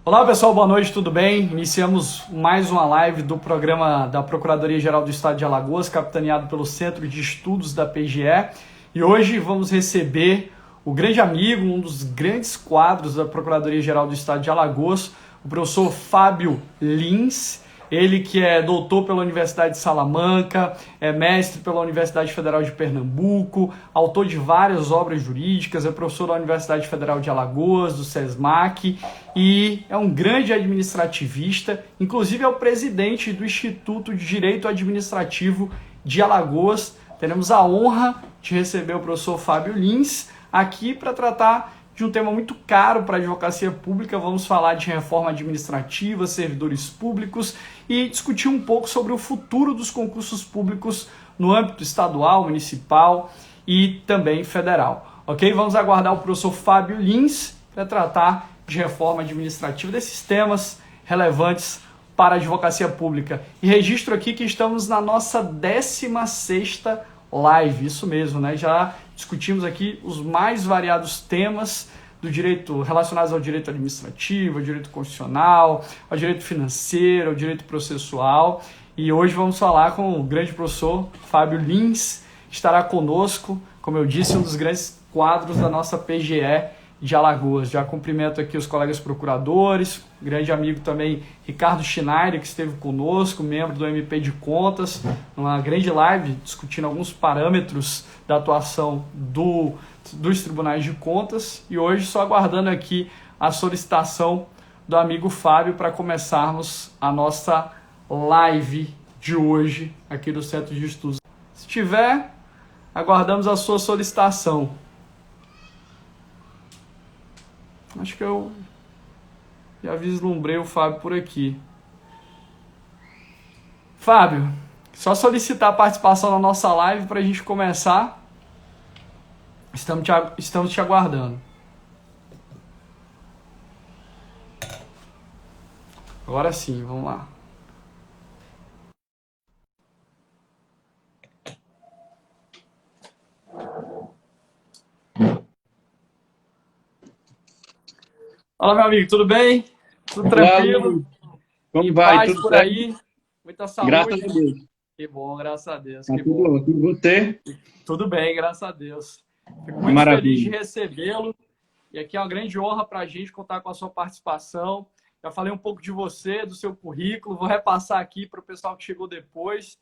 Olá pessoal, boa noite, tudo bem? Iniciamos mais uma live do programa da Procuradoria-Geral do Estado de Alagoas, capitaneado pelo Centro de Estudos da PGE. E hoje vamos receber o grande amigo, um dos grandes quadros da Procuradoria-Geral do Estado de Alagoas, o professor Fábio Lins. Ele que é doutor pela Universidade de Salamanca, é mestre pela Universidade Federal de Pernambuco, autor de várias obras jurídicas, é professor da Universidade Federal de Alagoas, do SESMAC, e é um grande administrativista, inclusive é o presidente do Instituto de Direito Administrativo de Alagoas. Teremos a honra de receber o professor Fábio Lins aqui para tratar de um tema muito caro para a advocacia pública. Vamos falar de reforma administrativa, servidores públicos e discutir um pouco sobre o futuro dos concursos públicos no âmbito estadual, municipal e também federal. Ok? Vamos aguardar o professor Fábio Lins para tratar de reforma administrativa, desses temas relevantes para a advocacia pública. E registro aqui que estamos na nossa 16ª live, isso mesmo, né? Já discutimos aqui os mais variados temas do direito relacionados ao direito administrativo, ao direito constitucional, ao direito financeiro, ao direito processual. E hoje vamos falar com o grande professor Fábio Lins, que estará conosco, como eu disse, um dos grandes quadros da nossa PGE de Alagoas. Já cumprimento aqui os colegas procuradores, grande amigo também Ricardo Schneider, que esteve conosco, membro do MP de Contas, numa grande live discutindo alguns parâmetros da atuação dos tribunais de contas. E hoje só aguardando aqui a solicitação do amigo Fábio para começarmos a nossa live de hoje aqui do Centro de Estudos. Se tiver, aguardamos a sua solicitação. Acho que eu já vislumbrei o Fábio por aqui. Fábio, só solicitar a participação na nossa live para a gente começar. Estamos te aguardando. Agora sim, vamos lá. Fala, meu amigo, tudo bem? Tudo tranquilo? Como vai? Tudo por aí? Muita saúde? Graças a Deus. Que bom, graças a Deus. Tá Que tudo bom. ótimo. Você? Tudo bem, graças a Deus. Fico muito feliz de recebê-lo. E aqui é uma grande honra para a gente contar com a sua participação. Já falei um pouco de você, do seu currículo. Vou repassar aqui para o pessoal que chegou depois.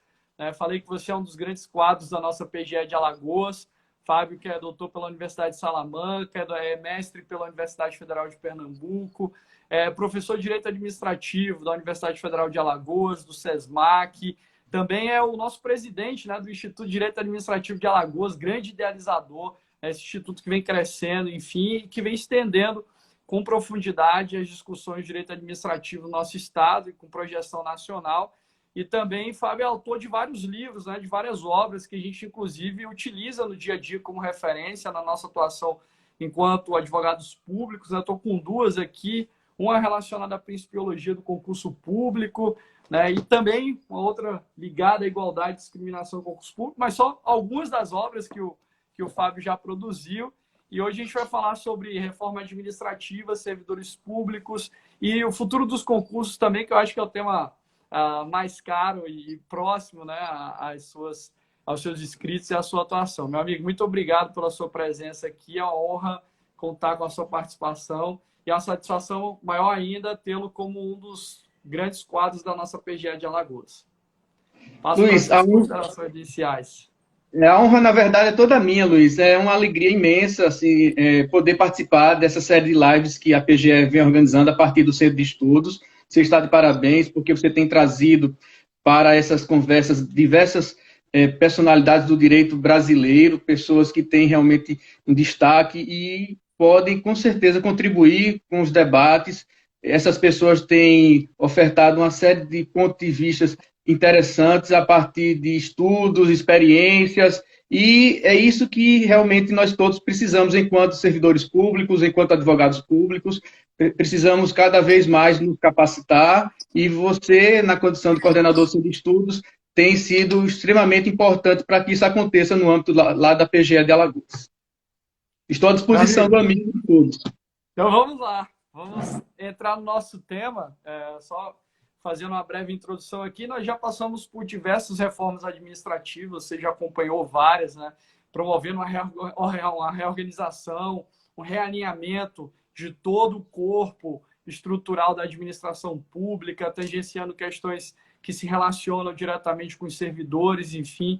Falei que você é um dos grandes quadros da nossa PGE de Alagoas. Fábio, que é doutor pela Universidade de Salamanca, é mestre pela Universidade Federal de Pernambuco, é professor de Direito Administrativo da Universidade Federal de Alagoas, do SESMAC, também é o nosso presidente, né, do Instituto de Direito Administrativo de Alagoas, grande idealizador, esse instituto que vem crescendo, enfim, que vem estendendo com profundidade as discussões de direito administrativo no nosso estado e com projeção nacional. E também, Fábio, é autor de vários livros, né, de várias obras que a gente, inclusive, utiliza no dia a dia como referência na nossa atuação enquanto advogados públicos. Eu estou com duas aqui, uma relacionada à principiologia do concurso público, né, e também uma outra ligada à igualdade e discriminação no concurso público, mas só algumas das obras que o Fábio já produziu. E hoje a gente vai falar sobre reforma administrativa, servidores públicos e o futuro dos concursos também, que eu acho que é o tema mais caro e próximo, né, aos seus inscritos e à sua atuação. Meu amigo, muito obrigado pela sua presença aqui. É uma honra contar com a sua participação e é uma satisfação maior ainda tê-lo como um dos grandes quadros da nossa PGE de Alagoas. Passo Luiz, para as considerações iniciais. A honra, na verdade, é toda minha, Luiz. É uma alegria imensa assim, poder participar dessa série de lives que a PGE vem organizando a partir do Centro de Estudos. Você está de parabéns, porque você tem trazido para essas conversas diversas personalidades do direito brasileiro, pessoas que têm realmente um destaque e podem, com certeza, contribuir com os debates. Essas pessoas têm ofertado uma série de pontos de vista interessantes a partir de estudos, experiências, e é isso que realmente nós todos precisamos enquanto servidores públicos, enquanto advogados públicos. Precisamos cada vez mais nos capacitar e você, na condição de coordenador de estudos, tem sido extremamente importante para que isso aconteça no âmbito lá da PGE de Alagoas. Estou à disposição do amigo de todos. Então vamos lá. Vamos entrar no nosso tema, só fazendo uma breve introdução aqui. Nós já passamos por diversas reformas administrativas, você já acompanhou várias, né? Promovendo uma reorganização, um realinhamento de todo o corpo estrutural da administração pública, tangenciando questões que se relacionam diretamente com os servidores, enfim.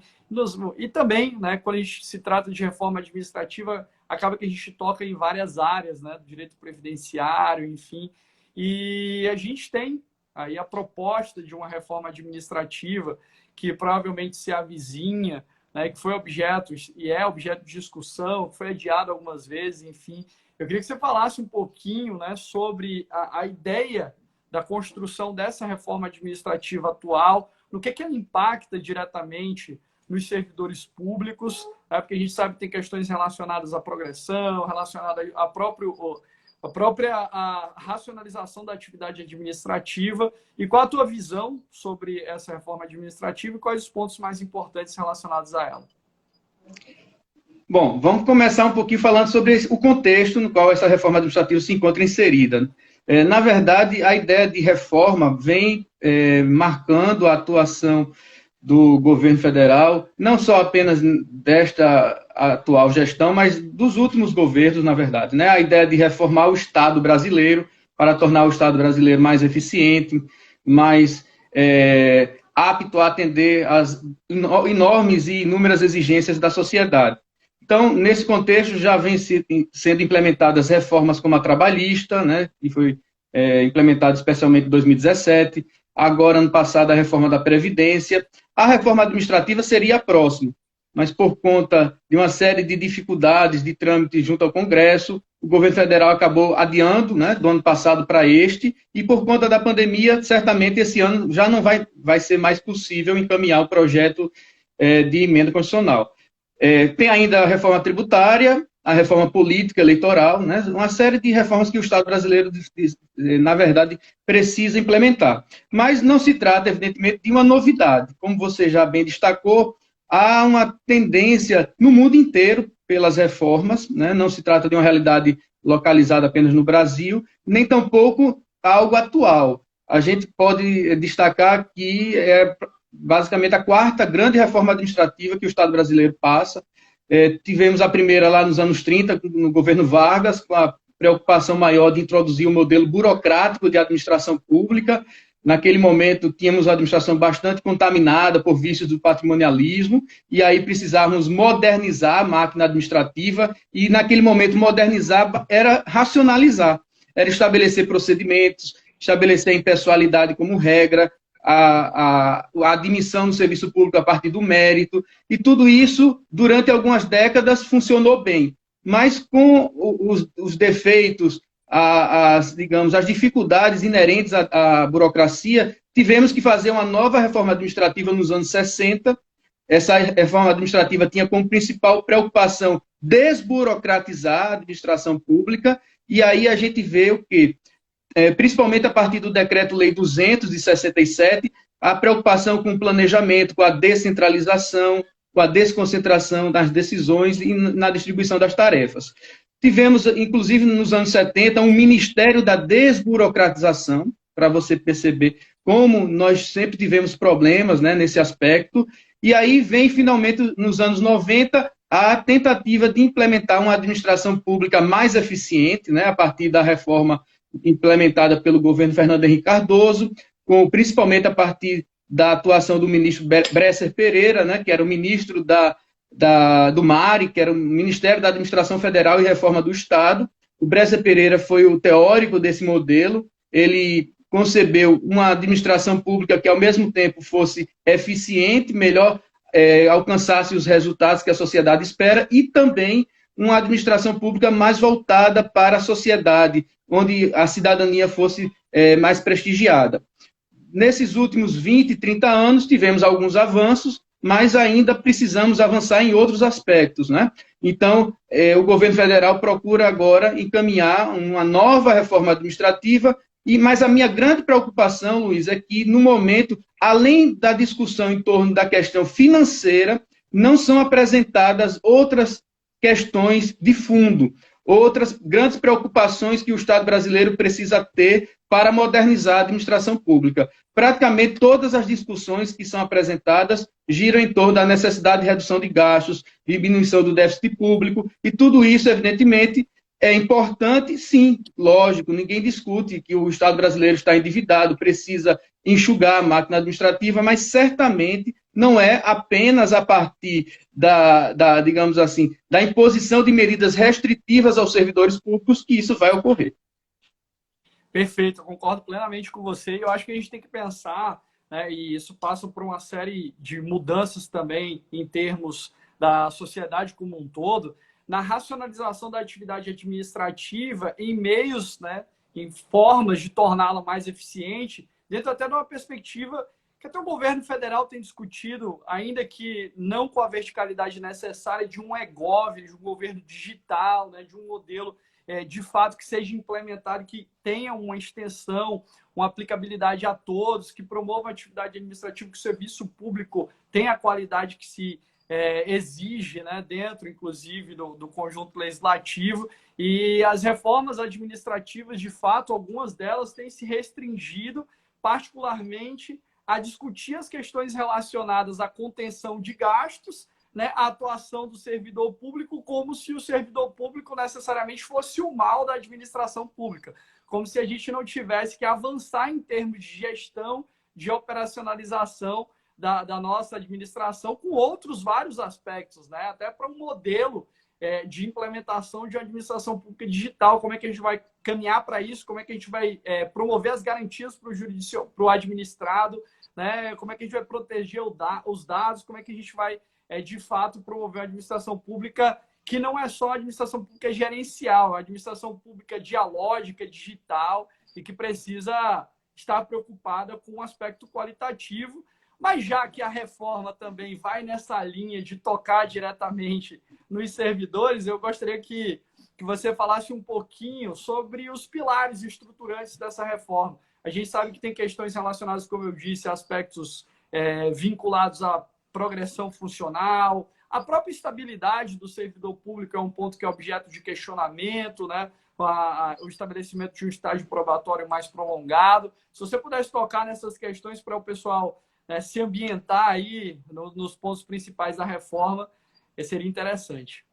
E também, né, quando a gente se trata de reforma administrativa, acaba que a gente toca em várias áreas, né, do direito previdenciário, enfim. E a gente tem aí a proposta de uma reforma administrativa que provavelmente se avizinha, né, que foi objeto e é objeto de discussão, foi adiado algumas vezes, enfim. Eu queria que você falasse um pouquinho, né, sobre a ideia da construção dessa reforma administrativa atual, no que ela impacta diretamente nos servidores públicos, né, porque a gente sabe que tem questões relacionadas à progressão, relacionadas à própria racionalização da atividade administrativa. E qual a tua visão sobre essa reforma administrativa e quais os pontos mais importantes relacionados a ela? Bom, vamos começar um pouquinho falando sobre o contexto no qual essa reforma administrativa se encontra inserida. Na verdade, a ideia de reforma vem marcando a atuação do governo federal, não só apenas desta atual gestão, mas dos últimos governos, na verdade, né? A ideia de reformar o Estado brasileiro para tornar o Estado brasileiro mais eficiente, mais apto a atender às enormes e inúmeras exigências da sociedade. Então, nesse contexto, já vem sendo implementadas reformas como a trabalhista, né, que foi implementada especialmente em 2017, agora, ano passado, a reforma da Previdência. A reforma administrativa seria a próxima, mas por conta de uma série de dificuldades de trâmite junto ao Congresso, o governo federal acabou adiando, né, do ano passado para este, e por conta da pandemia, certamente esse ano já não vai ser mais possível encaminhar o projeto de emenda constitucional. Tem ainda a reforma tributária, a reforma política eleitoral, né? Uma série de reformas que o Estado brasileiro, na verdade, precisa implementar. Mas não se trata, evidentemente, de uma novidade. Como você já bem destacou, há uma tendência no mundo inteiro pelas reformas, né? Não se trata de uma realidade localizada apenas no Brasil, nem tampouco algo atual. A gente pode destacar que basicamente a quarta grande reforma administrativa que o Estado brasileiro passa. Tivemos a primeira lá nos anos 30, no governo Vargas, com a preocupação maior de introduzir um modelo burocrático de administração pública. Naquele momento, tínhamos uma administração bastante contaminada por vícios do patrimonialismo, e aí precisávamos modernizar a máquina administrativa, e naquele momento modernizar era racionalizar, era estabelecer procedimentos, estabelecer impessoalidade como regra, a admissão no serviço público a partir do mérito, e tudo isso, durante algumas décadas, funcionou bem. Mas com os defeitos, digamos, as dificuldades inerentes à burocracia, tivemos que fazer uma nova reforma administrativa nos anos 60. Essa reforma administrativa tinha como principal preocupação desburocratizar a administração pública, e aí a gente vê o quê? Principalmente a partir do Decreto-Lei 200 de 67, a preocupação com o planejamento, com a descentralização, com a desconcentração das decisões e na distribuição das tarefas. Tivemos, inclusive, nos anos 70, um Ministério da Desburocratização, para você perceber como nós sempre tivemos problemas, né, nesse aspecto. E aí vem, finalmente, nos anos 90, a tentativa de implementar uma administração pública mais eficiente, né, a partir da reforma implementada pelo governo Fernando Henrique Cardoso, principalmente a partir da atuação do ministro Bresser Pereira, né, que era o ministro do MARE, que era o Ministério da Administração Federal e Reforma do Estado. O Bresser Pereira foi o teórico desse modelo. Ele concebeu uma administração pública que, ao mesmo tempo, fosse eficiente, melhor alcançasse os resultados que a sociedade espera, e também uma administração pública mais voltada para a sociedade, onde a cidadania fosse mais prestigiada. Nesses últimos 20, 30 anos, tivemos alguns avanços, mas ainda precisamos avançar em outros aspectos, né? Então, o governo federal procura agora encaminhar uma nova reforma administrativa, mas a minha grande preocupação, Luiz, é que, no momento, além da discussão em torno da questão financeira, não são apresentadas outras questões de fundo. outras grandes preocupações que o Estado brasileiro precisa ter para modernizar a administração pública. Praticamente todas as discussões que são apresentadas giram em torno da necessidade de redução de gastos, diminuição do déficit público, e tudo isso, evidentemente, é importante, sim, lógico, ninguém discute que o Estado brasileiro está endividado, precisa enxugar a máquina administrativa, mas certamente não é apenas a partir digamos assim, da imposição de medidas restritivas aos servidores públicos que isso vai ocorrer. Perfeito, eu concordo plenamente com você. Eu acho que a gente tem que pensar, né, e isso passa por uma série de mudanças também em termos da sociedade como um todo, na racionalização da atividade administrativa em meios, né, em formas de torná-la mais eficiente, dentro até de uma perspectiva que até o governo federal tem discutido, ainda que não com a verticalidade necessária, de um e-gov, de um governo digital, né, de um modelo de fato que seja implementado, que tenha uma extensão, uma aplicabilidade a todos, que promova a atividade administrativa, que o serviço público tenha a qualidade que se exige, né, dentro, inclusive, do conjunto legislativo. E as reformas administrativas, de fato, algumas delas têm se restringido, particularmente, a discutir as questões relacionadas à contenção de gastos, né, a atuação do servidor público, como se o servidor público necessariamente fosse o mal da administração pública, como se a gente não tivesse que avançar em termos de gestão, de operacionalização da nossa administração, com outros vários aspectos, né, até para um modelo de implementação de uma administração pública digital, como é que a gente vai caminhar para isso, como é que a gente vai promover as garantias para o administrado, né, como é que a gente vai proteger os dados, como é que a gente vai de fato, promover uma administração pública que não é só a administração pública gerencial, é a administração pública dialógica, digital, e que precisa estar preocupada com o aspecto qualitativo. Mas já que a reforma também vai nessa linha de tocar diretamente nos servidores, eu gostaria que você falasse um pouquinho sobre os pilares estruturantes dessa reforma. A gente sabe que tem questões relacionadas, como eu disse, a aspectos vinculados à progressão funcional, a própria estabilidade do servidor público é um ponto que é objeto de questionamento, né? O estabelecimento de um estágio probatório mais prolongado. Se você pudesse tocar nessas questões para o pessoal se ambientar aí nos pontos principais da reforma, seria interessante.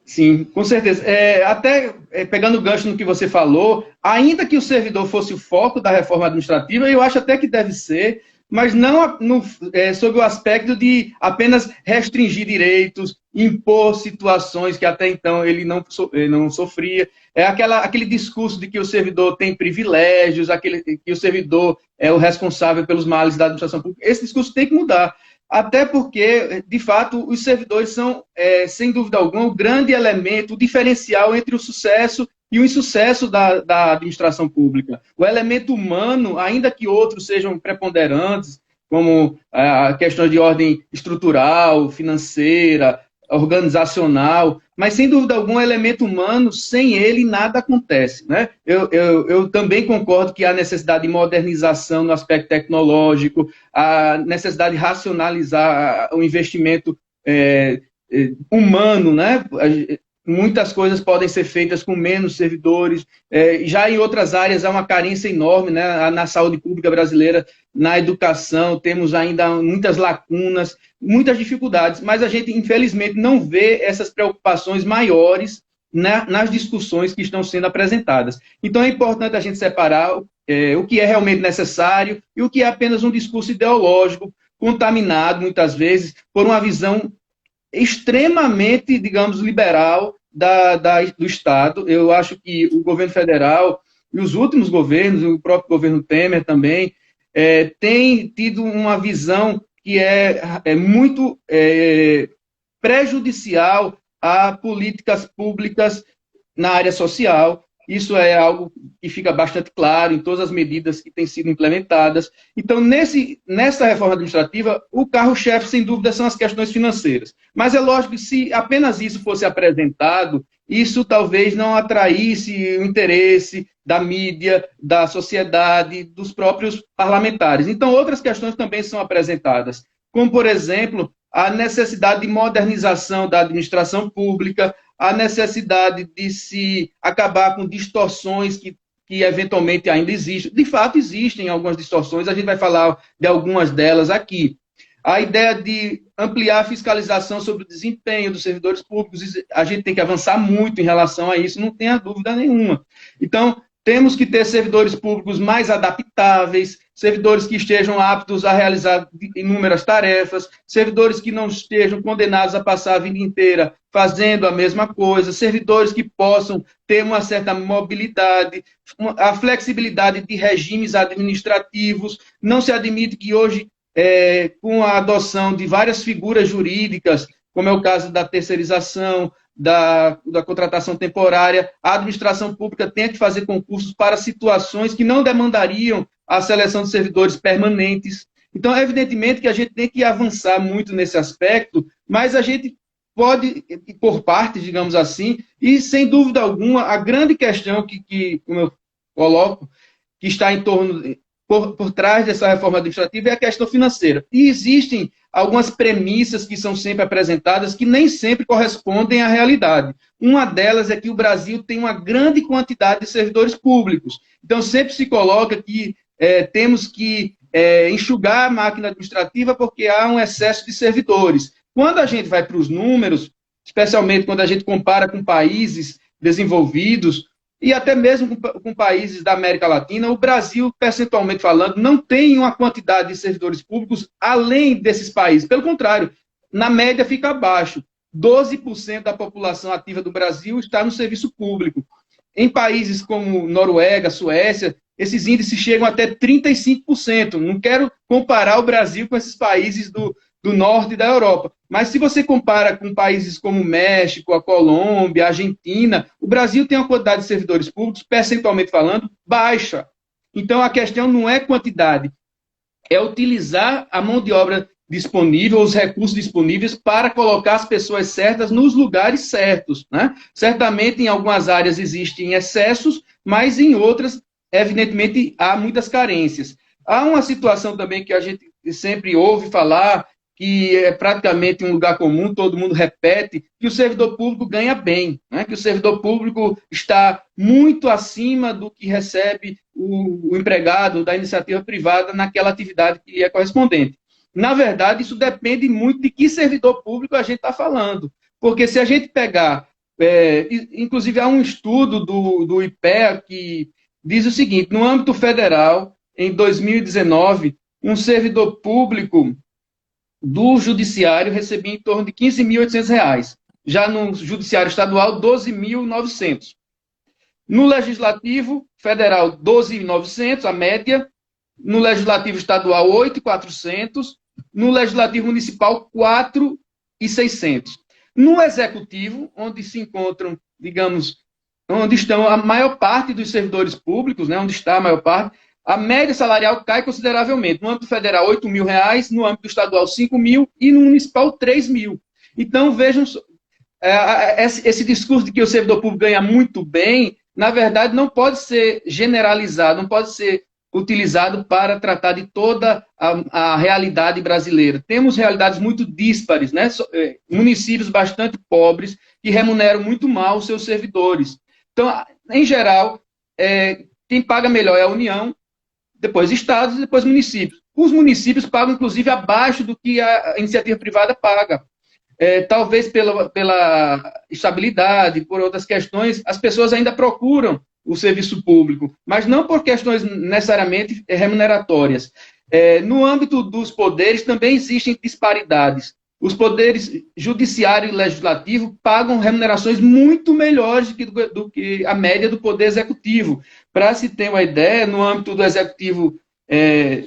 Sim, com certeza. Até pegando o gancho no que você falou, ainda que o servidor fosse o foco da reforma administrativa, eu acho até que deve ser, mas não sob o aspecto de apenas restringir direitos, impor situações que até então ele não sofria. Aquele discurso de que o servidor tem privilégios, que o servidor é o responsável pelos males da administração pública. Esse discurso tem que mudar. Até porque, de fato, os servidores são, sem dúvida alguma, o grande elemento, o diferencial entre o sucesso e o insucesso da administração pública. O elemento humano, ainda que outros sejam preponderantes, como questões de ordem estrutural, financeira, organizacional, mas sem dúvida alguma, o elemento humano, sem ele nada acontece, né? Eu também concordo que há necessidade de modernização no aspecto tecnológico, a necessidade de racionalizar o investimento humano, né? Muitas coisas podem ser feitas com menos servidores. Já em outras áreas há uma carência enorme, né? Na saúde pública brasileira, na educação, temos ainda muitas lacunas, muitas dificuldades, mas a gente, infelizmente, não vê essas preocupações maiores nas discussões que estão sendo apresentadas. Então, é importante a gente separar o que é realmente necessário e o que é apenas um discurso ideológico, contaminado, muitas vezes, por uma visão extremamente, digamos, liberal do Estado. Eu acho que o governo federal e os últimos governos, o próprio governo Temer também, tem tido uma visão que é muito prejudicial a políticas públicas na área social. Isso é algo que fica bastante claro em todas as medidas que têm sido implementadas. Então, nessa reforma administrativa, o carro-chefe, sem dúvida, são as questões financeiras. Mas é lógico que se apenas isso fosse apresentado, isso talvez não atraísse o interesse da mídia, da sociedade, dos próprios parlamentares. Então, outras questões também são apresentadas, como, por exemplo, a necessidade de modernização da administração pública, a necessidade de se acabar com distorções que eventualmente ainda existem. De fato, existem algumas distorções, a gente vai falar de algumas delas aqui. A ideia de ampliar a fiscalização sobre o desempenho dos servidores públicos, a gente tem que avançar muito em relação a isso, não tenha dúvida nenhuma. Então, temos que ter servidores públicos mais adaptáveis, servidores que estejam aptos a realizar inúmeras tarefas, servidores que não estejam condenados a passar a vida inteira fazendo a mesma coisa, servidores que possam ter uma certa mobilidade, a flexibilidade de regimes administrativos. Não se admite que hoje, com a adoção de várias figuras jurídicas, como é o caso da terceirização, da contratação temporária, a administração pública tem que fazer concursos para situações que não demandariam a seleção de servidores permanentes. Então, evidentemente que a gente tem que avançar muito nesse aspecto, mas a gente pode, por partes, digamos assim, e sem dúvida alguma, a grande questão como eu coloco, que está em torno, por trás dessa reforma administrativa é a questão financeira. E existem algumas premissas que são sempre apresentadas que nem sempre correspondem à realidade. Uma delas é que o Brasil tem uma grande quantidade de servidores públicos. Então, sempre se coloca que temos que enxugar a máquina administrativa porque há um excesso de servidores. Quando a gente vai para os números, especialmente quando a gente compara com países desenvolvidos, e até mesmo com países da América Latina, o Brasil, percentualmente falando, não tem uma quantidade de servidores públicos além desses países. Pelo contrário, na média fica abaixo. 12% da população ativa do Brasil está no serviço público. Em países como Noruega, Suécia, esses índices chegam até 35%. Não quero comparar o Brasil com esses países do norte da Europa. Mas se você compara com países como o México, a Colômbia, a Argentina, o Brasil tem uma quantidade de servidores públicos, percentualmente falando, baixa. Então, a questão não é quantidade, é utilizar a mão de obra disponível, os recursos disponíveis para colocar as pessoas certas nos lugares certos, né? Certamente, em algumas áreas existem excessos, mas em outras, evidentemente, há muitas carências. Há uma situação também que a gente sempre ouve falar, que é praticamente um lugar comum, todo mundo repete, que o servidor público ganha bem, né? Que o servidor público está muito acima do que recebe o empregado da iniciativa privada naquela atividade que lhe é correspondente. Na verdade, isso depende muito de que servidor público a gente está falando, porque se a gente pegar, inclusive há um estudo do IPEA que diz o seguinte: no âmbito federal, em 2019, um servidor público do judiciário recebia em torno de R$ 15.800. Já no judiciário estadual, R$ 12.900. No legislativo federal, R$ 12.900, a média. No legislativo estadual, R$ 8.400. No legislativo municipal, R$ 4.600. No executivo, onde se encontram, digamos, onde estão a maior parte dos servidores públicos, né, onde está a maior parte, a média salarial cai consideravelmente. No âmbito federal, R$ 8.000, no âmbito estadual, R$ 5.000 e no municipal, R$ 3.000. Então, vejam, esse discurso de que o servidor público ganha muito bem, na verdade, não pode ser generalizado, não pode ser utilizado para tratar de toda a realidade brasileira. Temos realidades muito díspares, né? Municípios bastante pobres que remuneram muito mal os seus servidores. Então, em geral, quem paga melhor é a União, depois estados e depois municípios. Os municípios pagam, inclusive, abaixo do que a iniciativa privada paga. Talvez pela estabilidade, por outras questões, as pessoas ainda procuram o serviço público, mas não por questões necessariamente remuneratórias. No âmbito dos poderes também existem disparidades. Os poderes judiciário e legislativo pagam remunerações muito melhores do que a média do poder executivo. Para se ter uma ideia, no âmbito do executivo,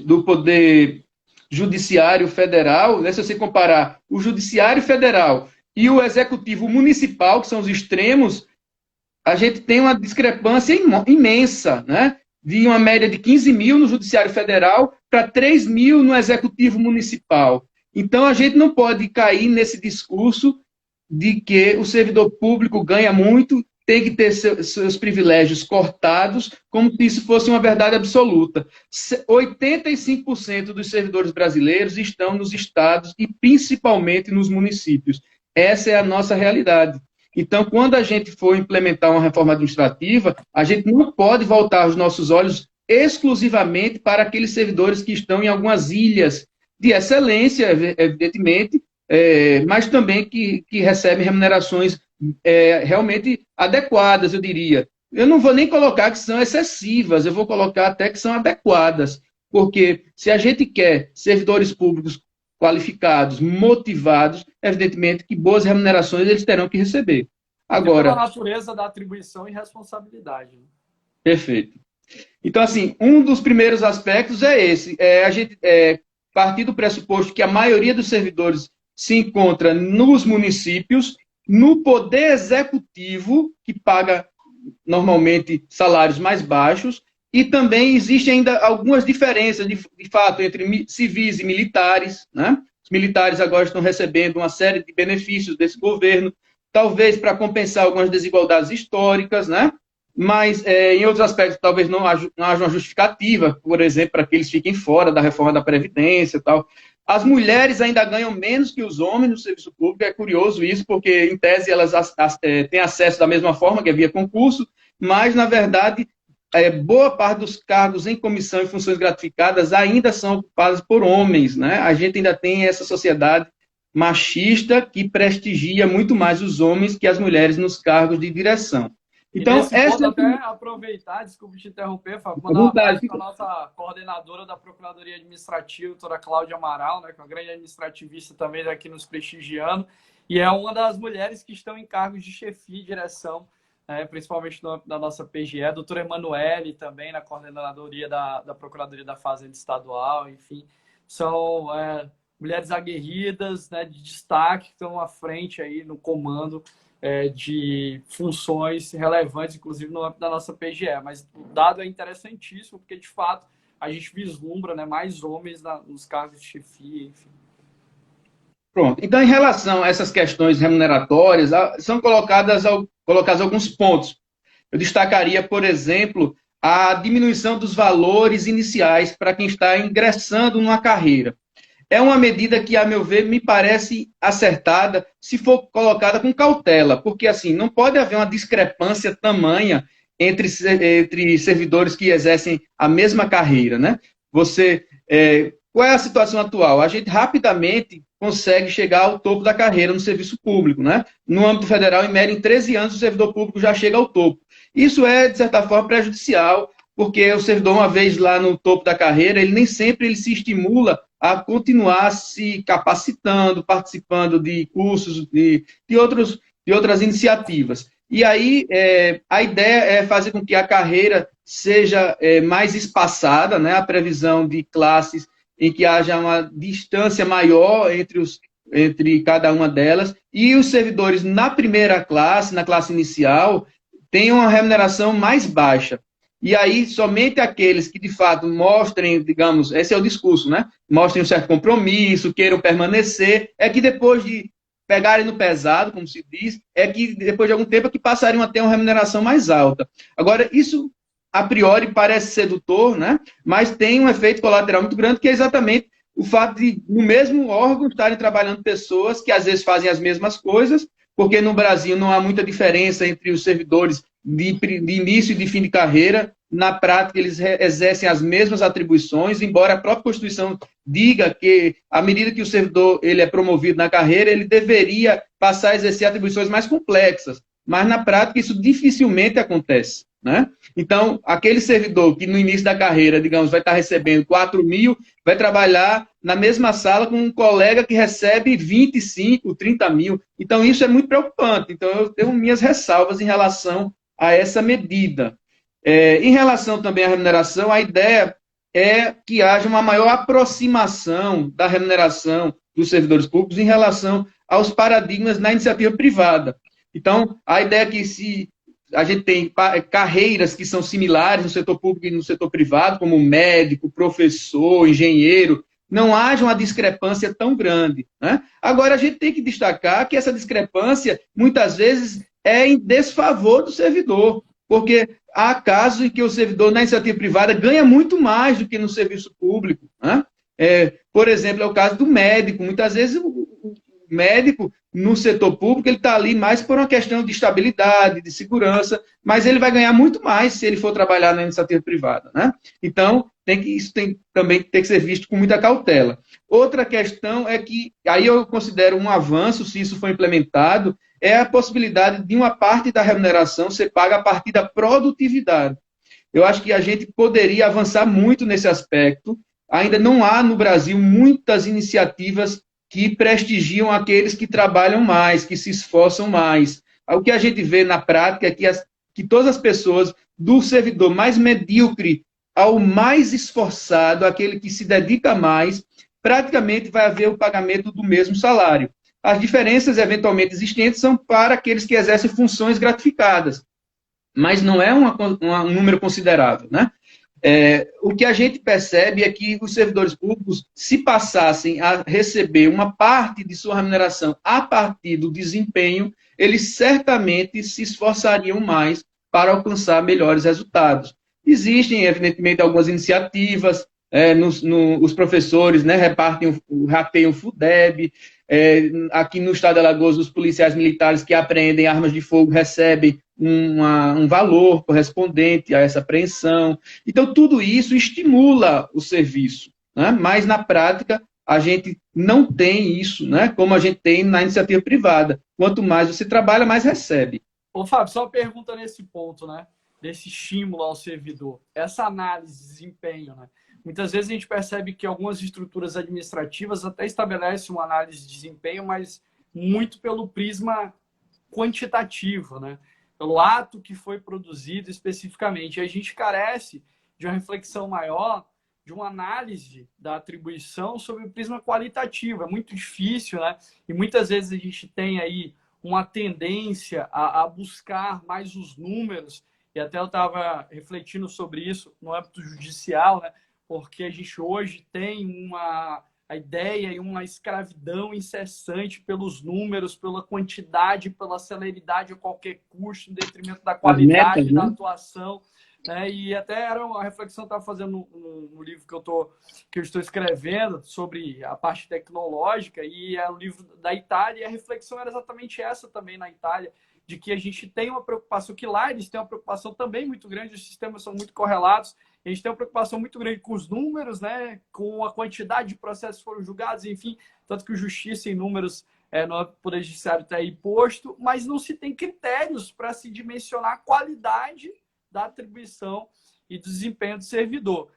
do poder judiciário federal, né, se você comparar o judiciário federal e o executivo municipal, que são os extremos, a gente tem uma discrepância imensa, né? De uma média de 15.000 no judiciário federal para 3.000 no executivo municipal. Então, a gente não pode cair nesse discurso de que o servidor público ganha muito, tem que ter seus privilégios cortados, como se isso fosse uma verdade absoluta. 85% dos servidores brasileiros estão nos estados e principalmente nos municípios. Essa é a nossa realidade. Então, quando a gente for implementar uma reforma administrativa, a gente não pode voltar os nossos olhos exclusivamente para aqueles servidores que estão em algumas ilhas de excelência, evidentemente, mas também que recebem remunerações realmente adequadas, eu diria. Eu não vou nem colocar que são excessivas, eu vou colocar até que são adequadas, porque se a gente quer servidores públicos qualificados, motivados, evidentemente que boas remunerações eles terão que receber. Agora, pela natureza da atribuição e responsabilidade. Né? Perfeito. Então, assim, um dos primeiros aspectos é esse, a gente partir do pressuposto que a maioria dos servidores se encontra nos municípios, no poder executivo, que paga normalmente salários mais baixos, e também existem ainda algumas diferenças, de fato, entre civis e militares, né? Os militares agora estão recebendo uma série de benefícios desse governo, talvez para compensar algumas desigualdades históricas, né? Mas em outros aspectos talvez não haja uma justificativa, por exemplo, para que eles fiquem fora da reforma da Previdência e tal. As mulheres ainda ganham menos que os homens no serviço público, é curioso isso, porque, em tese, elas têm acesso da mesma forma, que é via concurso, mas, na verdade, boa parte dos cargos em comissão e funções gratificadas ainda são ocupados por homens, né? A gente ainda tem essa sociedade machista que prestigia muito mais os homens que as mulheres nos cargos de direção. Então, essa até aproveitar, desculpe te interromper, Fábio, mandar um abraço para a nossa coordenadora da Procuradoria Administrativa, doutora Cláudia Amaral, né, que é uma grande administrativista também aqui nos prestigiando, e é uma das mulheres que estão em cargos de chefia e direção, principalmente da nossa PGE, a doutora Emanuele também na coordenadoria da Procuradoria da Fazenda Estadual, enfim, são mulheres aguerridas, né, de destaque, que estão à frente aí no comando de funções relevantes, inclusive no âmbito da nossa PGE. Mas o dado é interessantíssimo, porque, de fato, a gente vislumbra, né, mais homens nos cargos de chefia, enfim. Pronto. Então, em relação a essas questões remuneratórias, são colocados alguns pontos. Eu destacaria, por exemplo, a diminuição dos valores iniciais para quem está ingressando numa carreira. É uma medida que, a meu ver, me parece acertada se for colocada com cautela, porque, assim, não pode haver uma discrepância tamanha entre servidores que exercem a mesma carreira, né? Qual é a situação atual? A gente rapidamente consegue chegar ao topo da carreira no serviço público, né? No âmbito federal, em média, em 13 anos, o servidor público já chega ao topo. Isso é, de certa forma, prejudicial, porque o servidor, uma vez lá no topo da carreira, ele nem sempre ele se estimula a continuar se capacitando, participando de cursos, de outras iniciativas. E aí, a ideia é fazer com que a carreira seja mais espaçada, né? A previsão de classes em que haja uma distância maior entre cada uma delas, e os servidores na primeira classe, na classe inicial, tenham uma remuneração mais baixa. E aí, somente aqueles que, de fato, mostrem, digamos, esse é o discurso, né? Mostrem um certo compromisso, queiram permanecer, é que depois de pegarem no pesado, como se diz, é que depois de algum tempo é que passariam a ter uma remuneração mais alta. Agora, isso, a priori, parece sedutor, né? Mas tem um efeito colateral muito grande, que é exatamente o fato de, no mesmo órgão, estarem trabalhando pessoas que, às vezes, fazem as mesmas coisas, porque no Brasil não há muita diferença entre os servidores de início e de fim de carreira. Na prática, eles exercem as mesmas atribuições, embora a própria Constituição diga que, à medida que o servidor ele é promovido na carreira, ele deveria passar a exercer atribuições mais complexas. Mas, na prática, isso dificilmente acontece, né? Então, aquele servidor que, no início da carreira, digamos, vai estar recebendo 4 mil, vai trabalhar na mesma sala com um colega que recebe 25, 30 mil. Então, isso é muito preocupante. Então, eu tenho minhas ressalvas em relação a essa medida. Em relação também à remuneração, a ideia é que haja uma maior aproximação da remuneração dos servidores públicos em relação aos paradigmas na iniciativa privada. Então, a ideia é que se a gente tem carreiras que são similares no setor público e no setor privado, como médico, professor, engenheiro, não haja uma discrepância tão grande, né? Agora, a gente tem que destacar que essa discrepância, muitas vezes, é em desfavor do servidor, porque há casos em que o servidor na iniciativa privada ganha muito mais do que no serviço público, né? Por exemplo, é o caso do médico. Muitas vezes o médico no setor público, ele está ali mais por uma questão de estabilidade, de segurança, mas ele vai ganhar muito mais se ele for trabalhar na iniciativa privada, né? Então, isso também tem que ser visto com muita cautela. Outra questão é que, aí eu considero um avanço, se isso for implementado, é a possibilidade de uma parte da remuneração ser paga a partir da produtividade. Eu acho que a gente poderia avançar muito nesse aspecto. Ainda não há no Brasil muitas iniciativas que prestigiam aqueles que trabalham mais, que se esforçam mais. O que a gente vê na prática é que todas as pessoas, do servidor mais medíocre ao mais esforçado, aquele que se dedica mais, praticamente vai haver o pagamento do mesmo salário. As diferenças eventualmente existentes são para aqueles que exercem funções gratificadas, mas não é um número considerável, né? O que a gente percebe é que os servidores públicos, se passassem a receber uma parte de sua remuneração a partir do desempenho, eles certamente se esforçariam mais para alcançar melhores resultados. Existem, evidentemente, algumas iniciativas, os professores, né, rateiam o FUDEB, aqui no estado de Alagoas, os policiais militares que apreendem armas de fogo recebem um valor correspondente a essa apreensão. Então, tudo isso estimula o serviço, né? Mas, na prática, a gente não tem isso, né? Como a gente tem na iniciativa privada. Quanto mais você trabalha, mais recebe. Ô, Fábio, só uma pergunta nesse ponto, né? Desse estímulo ao servidor. Essa análise de desempenho, né? Muitas vezes a gente percebe que algumas estruturas administrativas até estabelecem uma análise de desempenho, mas muito pelo prisma quantitativo, né? Pelo ato que foi produzido especificamente. E a gente carece de uma reflexão maior, de uma análise da atribuição sobre o prisma qualitativo. É muito difícil, né? E muitas vezes a gente tem aí uma tendência a buscar mais os números, e até eu estava refletindo sobre isso no âmbito judicial, né? Porque a gente hoje tem a ideia e uma escravidão incessante pelos números, pela quantidade, pela celeridade a qualquer custo, em detrimento da qualidade metas, da né? atuação. Né? E até era uma reflexão que eu estava fazendo no livro que eu estou escrevendo sobre a parte tecnológica, e é o livro da Itália, e a reflexão era exatamente essa também na Itália, de que a gente tem uma preocupação, que lá eles têm uma preocupação também muito grande, os sistemas são muito correlatos, a gente tem uma preocupação muito grande com os números, né, com a quantidade de processos que foram julgados, enfim, tanto que o Justiça em números no Poder Judiciário está aí posto, mas não se tem critérios para se dimensionar a qualidade da atribuição e do desempenho do servidor.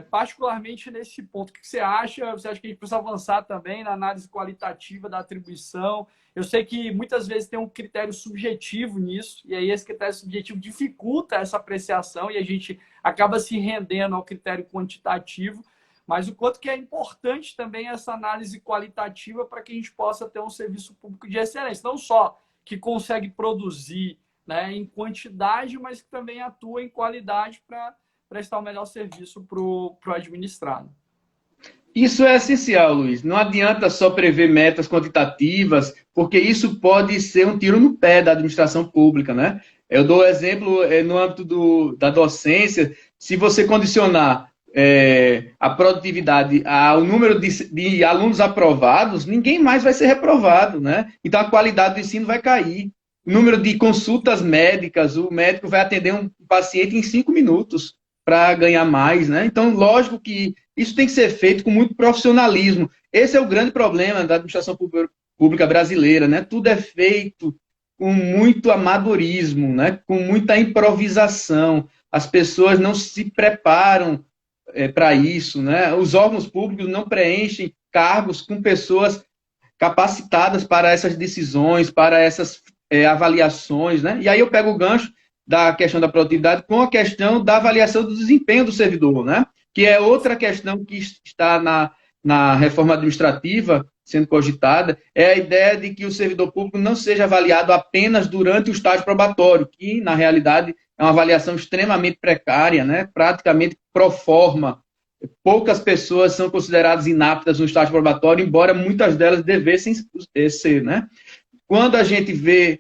Particularmente nesse ponto, o que você acha? Você acha que a gente precisa avançar também na análise qualitativa da atribuição? Eu sei que muitas vezes tem um critério subjetivo nisso, e aí esse critério subjetivo dificulta essa apreciação e a gente acaba se rendendo ao critério quantitativo, mas o quanto que é importante também essa análise qualitativa para que a gente possa ter um serviço público de excelência, não só que consegue produzir, né, em quantidade, mas que também atua em qualidade para prestar o melhor serviço para o administrado. Isso é essencial, Luiz. Não adianta só prever metas quantitativas, porque isso pode ser um tiro no pé da administração pública, né? Eu dou exemplo no âmbito da docência. Se você condicionar a produtividade ao número de alunos aprovados, ninguém mais vai ser reprovado, né? Então a qualidade do ensino vai cair. O número de consultas médicas, o médico vai atender um paciente em 5 minutos para ganhar mais, né? Então, lógico que isso tem que ser feito com muito profissionalismo. Esse é o grande problema da administração pública brasileira, né? Tudo é feito com muito amadorismo, né? Com muita improvisação. As pessoas não se preparam para isso, né? Os órgãos públicos não preenchem cargos com pessoas capacitadas para essas decisões, para essas avaliações, né? E aí eu pego o gancho da questão da produtividade com a questão da avaliação do desempenho do servidor, né? Que é outra questão que está na reforma administrativa sendo cogitada, é a ideia de que o servidor público não seja avaliado apenas durante o estágio probatório, que, na realidade, é uma avaliação extremamente precária, né? Praticamente pro forma. Poucas pessoas são consideradas inaptas no estágio probatório, embora muitas delas devessem ser, né? Quando a gente vê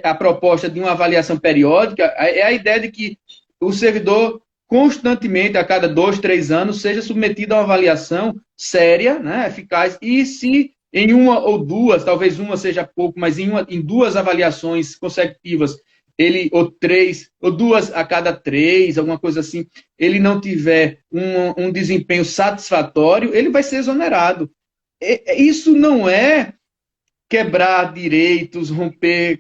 a proposta de uma avaliação periódica, é a ideia de que o servidor constantemente, a cada 2, 3 anos, seja submetido a uma avaliação séria, né, eficaz, e se em uma ou duas, talvez uma seja pouco, mas em duas avaliações consecutivas, ele, ou três, ou duas a cada três, alguma coisa assim, ele não tiver um desempenho satisfatório, ele vai ser exonerado. Isso não é quebrar direitos, romper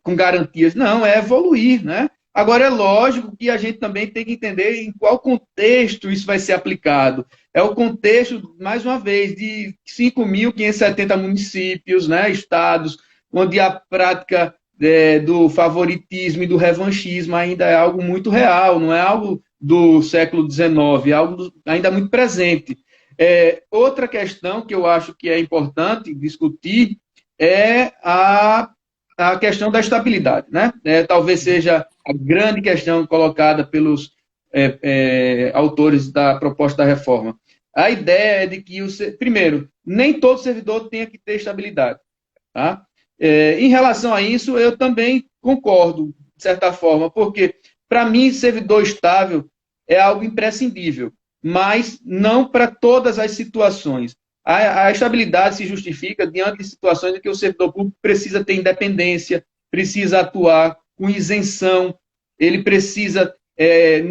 com garantias. Não, é evoluir, né? Agora, é lógico que a gente também tem que entender em qual contexto isso vai ser aplicado. É o contexto, mais uma vez, de 5.570 municípios, né, estados, onde a prática do favoritismo e do revanchismo ainda é algo muito real, não é algo do século XIX, é algo ainda muito presente. Outra questão que eu acho que é importante discutir é a questão da estabilidade, né? Talvez seja a grande questão colocada pelos autores da proposta da reforma. A ideia é de que, primeiro, nem todo servidor tenha que ter estabilidade. Tá? Em relação a isso, eu também concordo, de certa forma, porque, para mim, servidor estável é algo imprescindível, mas não para todas as situações. A estabilidade se justifica diante de situações em que o servidor público precisa ter independência, precisa atuar com isenção, ele precisa,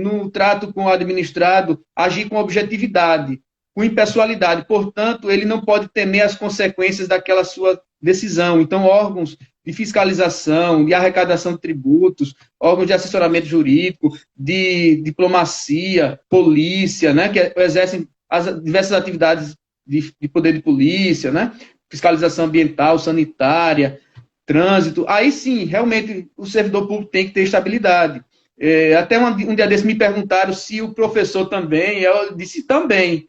no trato com o administrado, agir com objetividade, com impessoalidade. Portanto, ele não pode temer as consequências daquela sua decisão. Então, órgãos de fiscalização, de arrecadação de tributos, órgãos de assessoramento jurídico, de diplomacia, polícia, né, que exercem as diversas atividades de poder de polícia, né? Fiscalização ambiental, sanitária, trânsito. Aí sim, realmente, o servidor público tem que ter estabilidade. Até um dia desses me perguntaram se o professor também, eu disse também.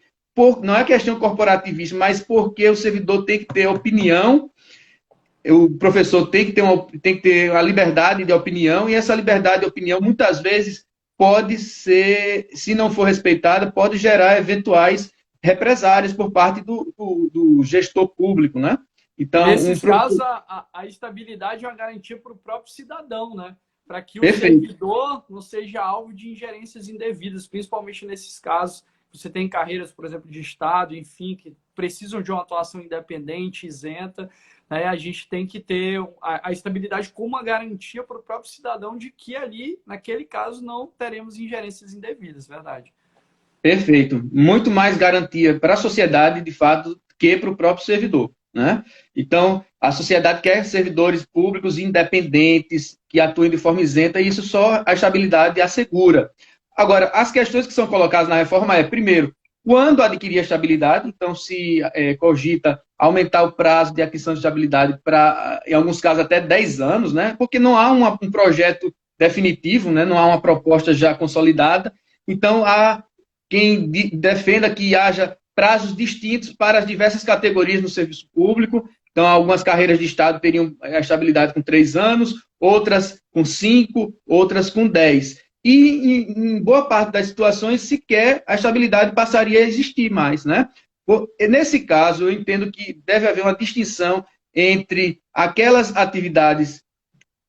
Não é questão corporativista, mas porque o servidor tem que ter opinião, o professor tem que ter a liberdade de opinião, e essa liberdade de opinião, muitas vezes, pode ser, se não for respeitada, pode gerar eventuais represárias por parte do gestor público, né? Então, nesses casos, a estabilidade é uma garantia para o próprio cidadão, né? Para que o servidor não seja alvo de ingerências indevidas, principalmente nesses casos. Você tem carreiras, por exemplo, de Estado, enfim, que precisam de uma atuação independente, isenta, né? A gente tem que ter a estabilidade como uma garantia para o próprio cidadão de que ali, naquele caso, não teremos ingerências indevidas, verdade? Perfeito. Muito mais garantia para a sociedade, de fato, que para o próprio servidor, né? Então, a sociedade quer servidores públicos independentes, que atuem de forma isenta, e isso só a estabilidade assegura. Agora, as questões que são colocadas na reforma primeiro, quando adquirir a estabilidade, então se cogita aumentar o prazo de aquisição de estabilidade para, em alguns casos, até 10 anos, né? Porque não há um projeto definitivo, né? Não há uma proposta já consolidada. Então, há quem defenda que haja prazos distintos para as diversas categorias no serviço público. Então, algumas carreiras de Estado teriam a estabilidade com 3 anos, outras com 5, outras com 10. E, em boa parte das situações, sequer a estabilidade passaria a existir mais, né? Nesse caso, eu entendo que deve haver uma distinção entre aquelas atividades,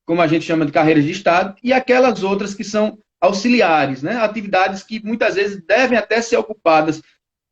como a gente chama de carreiras de Estado, e aquelas outras que são auxiliares, né? Atividades que muitas vezes devem até ser ocupadas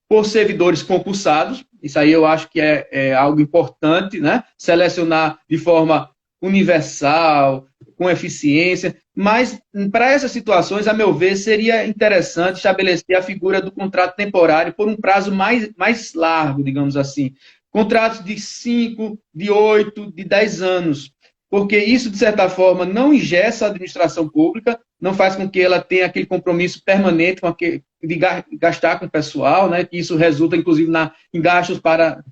por servidores concursados. Isso aí eu acho que é algo importante, né? Selecionar de forma universal, com eficiência, mas para essas situações, a meu ver, seria interessante estabelecer a figura do contrato temporário por um prazo mais largo, digamos assim. Contratos de 5, de 8, de 10 anos, porque isso, de certa forma, não engessa a administração pública, não faz com que ela tenha aquele compromisso permanente de gastar com o pessoal, né, que isso resulta, inclusive, em gastos para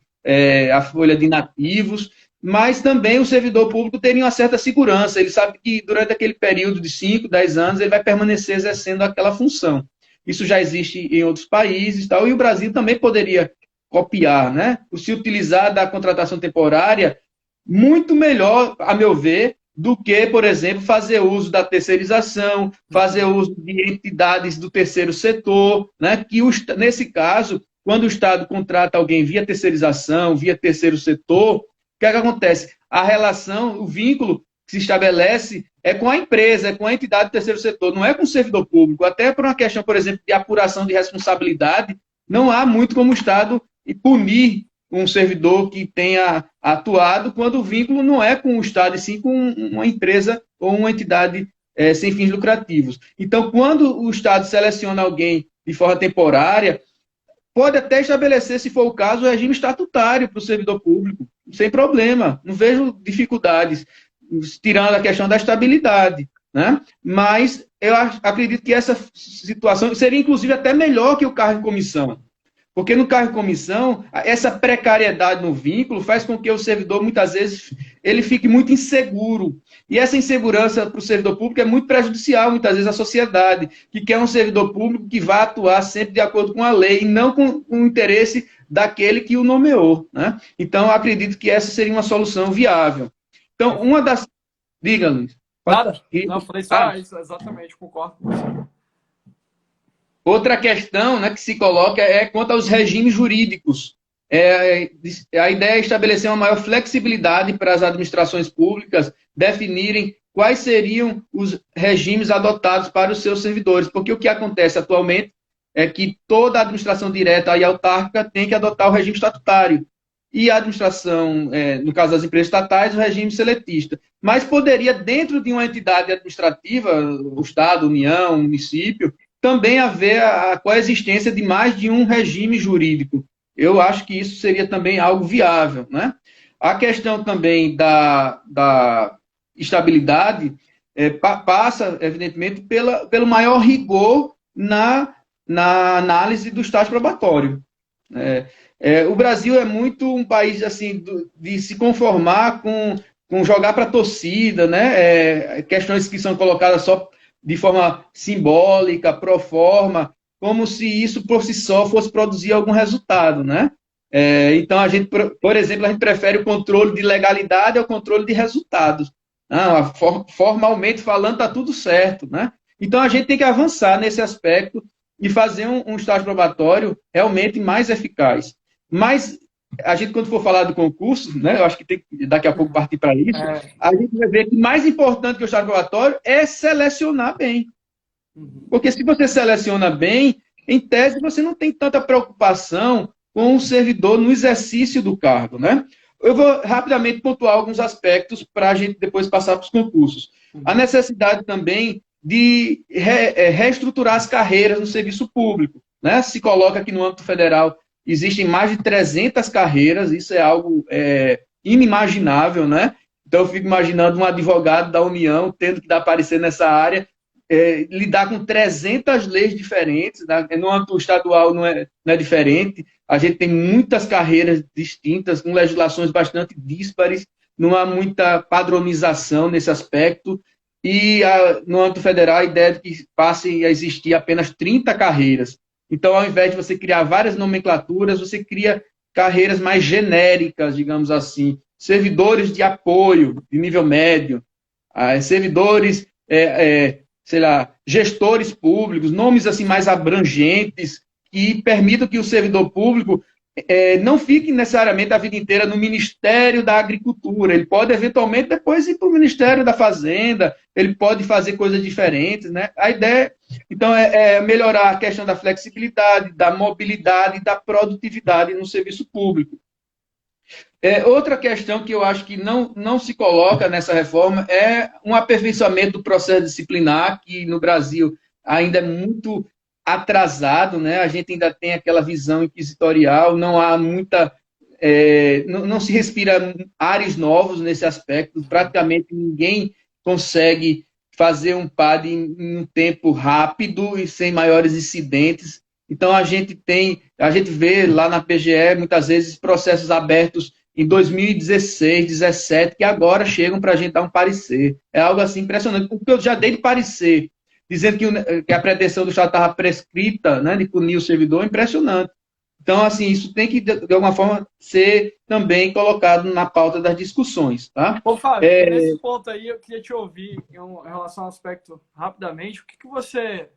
a folha de inativos, mas também o servidor público teria uma certa segurança, ele sabe que durante aquele período de 5, 10 anos, ele vai permanecer exercendo aquela função. Isso já existe em outros países, e o Brasil também poderia copiar, né, se utilizar da contratação temporária muito melhor, a meu ver, do que, por exemplo, fazer uso da terceirização, fazer uso de entidades do terceiro setor, né? Que nesse caso, quando o Estado contrata alguém via terceirização, via terceiro setor, o que é que acontece? A relação, o vínculo que se estabelece é com a empresa, é com a entidade do terceiro setor, não é com o servidor público. Até por uma questão, por exemplo, de apuração de responsabilidade, não há muito como o Estado punir um servidor que tenha atuado quando o vínculo não é com o Estado, e sim com uma empresa ou uma entidade sem fins lucrativos. Então, quando o Estado seleciona alguém de forma temporária, pode até estabelecer, se for o caso, o regime estatutário para o servidor público, sem problema, não vejo dificuldades, tirando a questão da estabilidade, né? Mas eu acredito que essa situação seria, inclusive, até melhor que o cargo de comissão. Porque no cargo de comissão, essa precariedade no vínculo faz com que o servidor, muitas vezes, ele fique muito inseguro. E essa insegurança para o servidor público é muito prejudicial, muitas vezes, à sociedade, que quer um servidor público que vá atuar sempre de acordo com a lei e não com o interesse daquele que o nomeou, né? Então, eu acredito que essa seria uma solução viável. Então, uma das... Diga, Luiz. Nada. Não, falei só isso, exatamente, concordo com você. Outra questão, né, que se coloca é quanto aos regimes jurídicos. A ideia é estabelecer uma maior flexibilidade para as administrações públicas definirem quais seriam os regimes adotados para os seus servidores, porque o que acontece atualmente é que toda a administração direta e autárquica tem que adotar o regime estatutário, e a administração, no caso das empresas estatais, o regime seletista. Mas poderia, dentro de uma entidade administrativa, o Estado, União, município, também haver a coexistência de mais de um regime jurídico. Eu acho que isso seria também algo viável, né? A questão também da estabilidade passa, evidentemente, pelo maior rigor na análise do estágio probatório. O Brasil é muito um país assim de se conformar com jogar para a torcida, né? Questões que são colocadas só de forma simbólica, pro forma, como se isso por si só fosse produzir algum resultado, né? Então, a gente, por exemplo, a gente prefere o controle de legalidade ao controle de resultados. Formalmente falando, está tudo certo, né? Então, a gente tem que avançar nesse aspecto e fazer um estágio probatório realmente mais eficaz. Mas a gente, quando for falar do concurso, né, eu acho que tem que daqui a pouco partir para isso, a gente vai ver que mais importante que o estágio probatório é selecionar bem. Porque se você seleciona bem, em tese você não tem tanta preocupação com o servidor no exercício do cargo, né? Eu vou rapidamente pontuar alguns aspectos para a gente depois passar para os concursos. A necessidade também de reestruturar as carreiras no serviço público, né? Se coloca aqui no âmbito federal existem mais de 300 carreiras, isso é algo inimaginável, né? Então, eu fico imaginando um advogado da União tendo que dar parecer nessa área, lidar com 300 leis diferentes, né? No âmbito estadual não é diferente, a gente tem muitas carreiras distintas, com legislações bastante díspares, não há muita padronização nesse aspecto, e no âmbito federal a ideia é que passem a existir apenas 30 carreiras. Então, ao invés de você criar várias nomenclaturas, você cria carreiras mais genéricas, digamos assim. Servidores de apoio, de nível médio, servidores, sei lá, gestores públicos, nomes assim mais abrangentes, que permitam que o servidor público não fique necessariamente a vida inteira no Ministério da Agricultura. Ele pode, eventualmente, depois ir para o Ministério da Fazenda, ele pode fazer coisas diferentes, né? A ideia, então, é melhorar a questão da flexibilidade, da mobilidade e da produtividade no serviço público. Outra questão que eu acho que não se coloca nessa reforma é um aperfeiçoamento do processo disciplinar, que no Brasil ainda é muito atrasado, né? A gente ainda tem aquela visão inquisitorial, não há muita... não se respira ares novos nesse aspecto, praticamente ninguém consegue fazer um PAD em um tempo rápido e sem maiores incidentes. Então, a gente vê lá na PGE, muitas vezes, processos abertos em 2016, 2017, que agora chegam para a gente dar um parecer. É algo assim impressionante. Porque eu já dei de parecer, dizendo que a pretensão do Estado estava prescrita, né, de punir o servidor, impressionante. Então, assim, isso tem que, de alguma forma, ser também colocado na pauta das discussões. Tá? Ô, Fábio, nesse ponto aí, eu queria te ouvir em relação ao aspecto, rapidamente, o que você...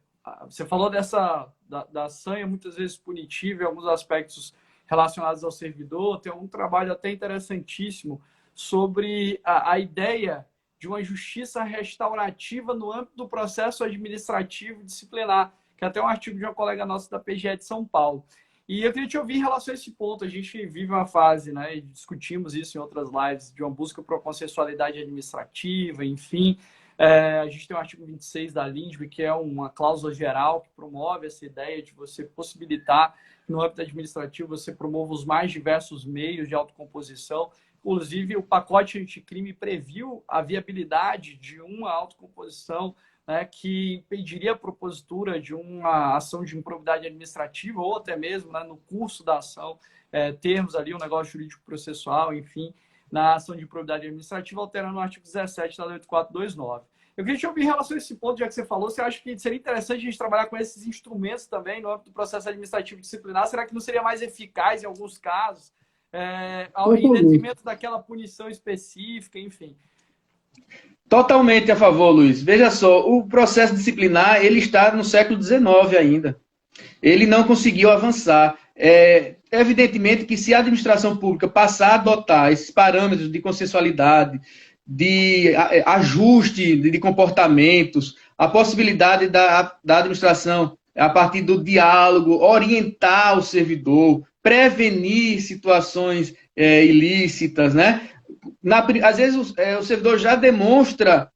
Você falou da sanha, muitas vezes punitiva, em alguns aspectos relacionados ao servidor. Tem um trabalho até interessantíssimo sobre a ideia de uma justiça restaurativa no âmbito do processo administrativo disciplinar, que é até um artigo de uma colega nossa da PGE de São Paulo. E eu queria te ouvir em relação a esse ponto. A gente vive uma fase, né, e discutimos isso em outras lives, de uma busca por consensualidade administrativa, enfim. A gente tem o artigo 26 da LINDB, que é uma cláusula geral que promove essa ideia de você possibilitar, no âmbito administrativo, você promova os mais diversos meios de autocomposição. Inclusive, o pacote anticrime previu a viabilidade de uma autocomposição, né, que impediria a propositura de uma ação de improbidade administrativa ou até mesmo, né, no curso da ação, termos ali um negócio jurídico processual, enfim, na ação de improbidade administrativa, alterando o artigo 17 da Lei 8429. Eu queria te ouvir em relação a esse ponto, já que você falou, você acha que seria interessante a gente trabalhar com esses instrumentos também no âmbito do processo administrativo disciplinar? Será que não seria mais eficaz em alguns casos, em detrimento daquela punição específica, enfim? Totalmente a favor, Luiz. Veja só, o processo disciplinar ele está no século XIX ainda. Ele não conseguiu avançar. Evidentemente que se a administração pública passar a adotar esses parâmetros de consensualidade, de ajuste de comportamentos, a possibilidade da administração, a partir do diálogo, orientar o servidor, prevenir situações ilícitas, né? Às vezes o servidor já demonstra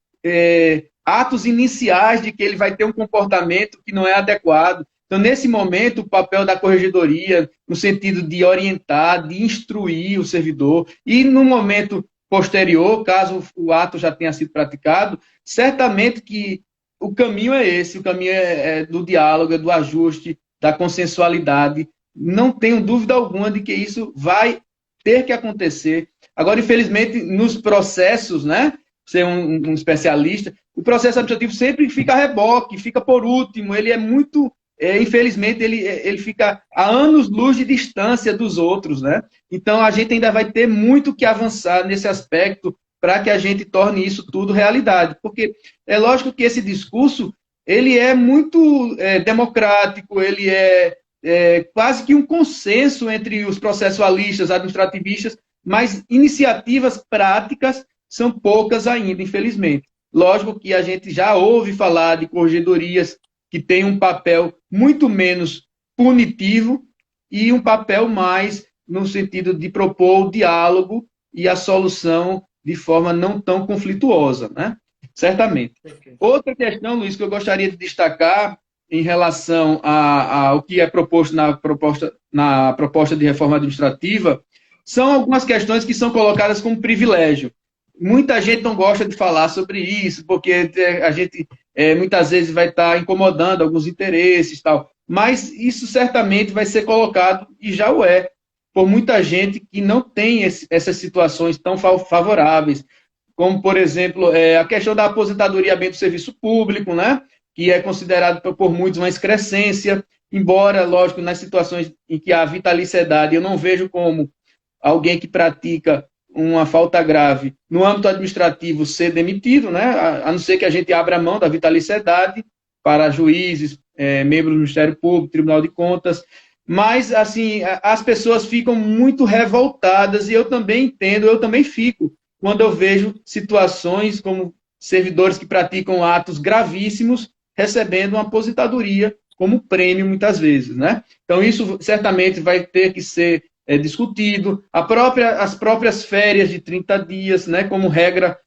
atos iniciais de que ele vai ter um comportamento que não é adequado. Então, nesse momento, o papel da corregedoria, no sentido de orientar, de instruir o servidor, e no momento posterior, caso o ato já tenha sido praticado, certamente que o caminho é esse, o caminho é do diálogo, é do ajuste, da consensualidade. Não tenho dúvida alguma de que isso vai ter que acontecer. Agora, infelizmente, nos processos, né, ser um especialista, o processo administrativo sempre fica a reboque, fica por último, ele é muito... infelizmente, ele fica a anos-luz de distância dos outros, né? Então, a gente ainda vai ter muito que avançar nesse aspecto para que a gente torne isso tudo realidade. Porque é lógico que esse discurso, ele é muito democrático, ele é quase que um consenso entre os processualistas, administrativistas, mas iniciativas práticas são poucas ainda, infelizmente. Lógico que a gente já ouve falar de corregedorias que tem um papel muito menos punitivo e um papel mais no sentido de propor o diálogo e a solução de forma não tão conflituosa, né? Certamente. Outra questão, Luiz, que eu gostaria de destacar em relação ao que é proposto na proposta de reforma administrativa são algumas questões que são colocadas como privilégio. Muita gente não gosta de falar sobre isso, porque a gente muitas vezes vai estar incomodando alguns interesses e tal. Mas isso certamente vai ser colocado, e já o é, por muita gente que não tem essas situações tão favoráveis. Como, por exemplo, a questão da aposentadoria bem do serviço público, né? Que é considerado por muitos uma excrescência, embora, lógico, nas situações em que há vitaliciedade, eu não vejo como alguém que pratica uma falta grave no âmbito administrativo ser demitido, né? A não ser que a gente abra mão da vitaliciedade para juízes, membros do Ministério Público, Tribunal de Contas, mas, assim, as pessoas ficam muito revoltadas e eu também entendo, eu também fico, quando eu vejo situações como servidores que praticam atos gravíssimos recebendo uma aposentadoria como prêmio, muitas vezes, né? Então, isso certamente vai ter que ser discutido. As próprias férias de 30 dias, né, como regra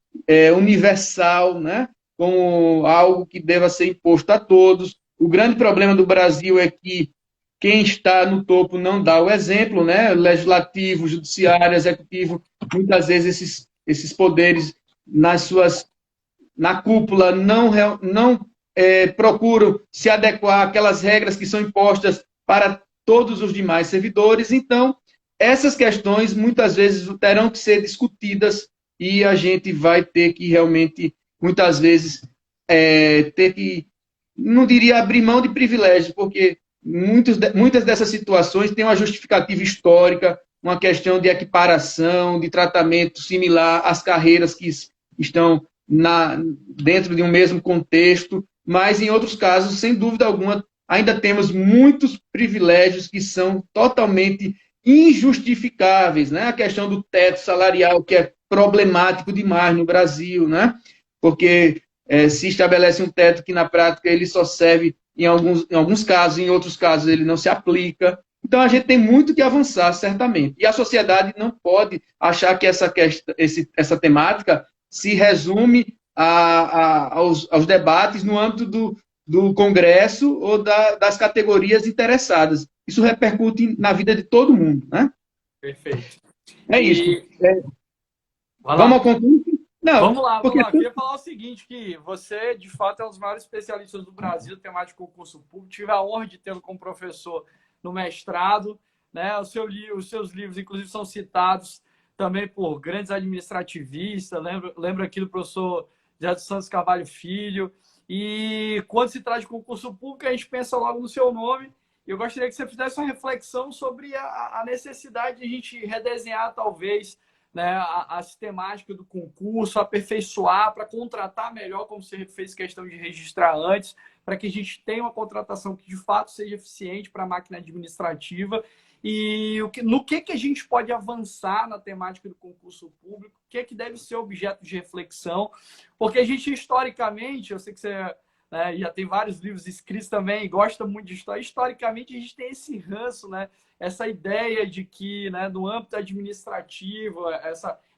universal, né, como algo que deva ser imposto a todos. O grande problema do Brasil é que quem está no topo não dá o exemplo, né? Legislativo, judiciário, executivo, muitas vezes esses poderes na cúpula não procuram se adequar àquelas regras que são impostas para todos os demais servidores. Então, essas questões muitas vezes terão que ser discutidas e a gente vai ter que realmente, muitas vezes, ter que, não diria abrir mão de privilégios, porque muitas dessas situações têm uma justificativa histórica, uma questão de equiparação, de tratamento similar às carreiras que estão dentro de um mesmo contexto, mas em outros casos, sem dúvida alguma, ainda temos muitos privilégios que são totalmente injustificáveis, né? A questão do teto salarial, que é problemático demais no Brasil, né? Porque se estabelece um teto que, na prática, ele só serve em alguns casos, em outros casos ele não se aplica. Então, a gente tem muito que avançar, certamente. E a sociedade não pode achar que essa temática se resume aos debates no âmbito do Congresso ou das categorias interessadas. Isso repercute na vida de todo mundo, né? Perfeito. É isso. Vai Vamos lá. ao concurso? Não, Vamos lá, porque... vamos lá. Eu queria falar o seguinte, que você, de fato, é um dos maiores especialistas do Brasil, temático concurso público. Tive a honra de tê-lo como professor no mestrado, né? Os seus livros, inclusive, são citados também por grandes administrativistas. Lembro aqui do professor José dos Santos Carvalho Filho. E quando se trata de concurso público, a gente pensa logo no seu nome. E eu gostaria que você fizesse uma reflexão sobre a necessidade de a gente redesenhar, talvez, né, a sistemática do concurso, aperfeiçoar para contratar melhor, como você fez questão de registrar antes, para que a gente tenha uma contratação que de fato seja eficiente para a máquina administrativa. E no que a gente pode avançar na temática do concurso público, o que deve ser objeto de reflexão, porque a gente historicamente, eu sei que você, né, já tem vários livros escritos também, gosta muito de história, historicamente a gente tem esse ranço, né? Essa ideia de que, né, no âmbito administrativo,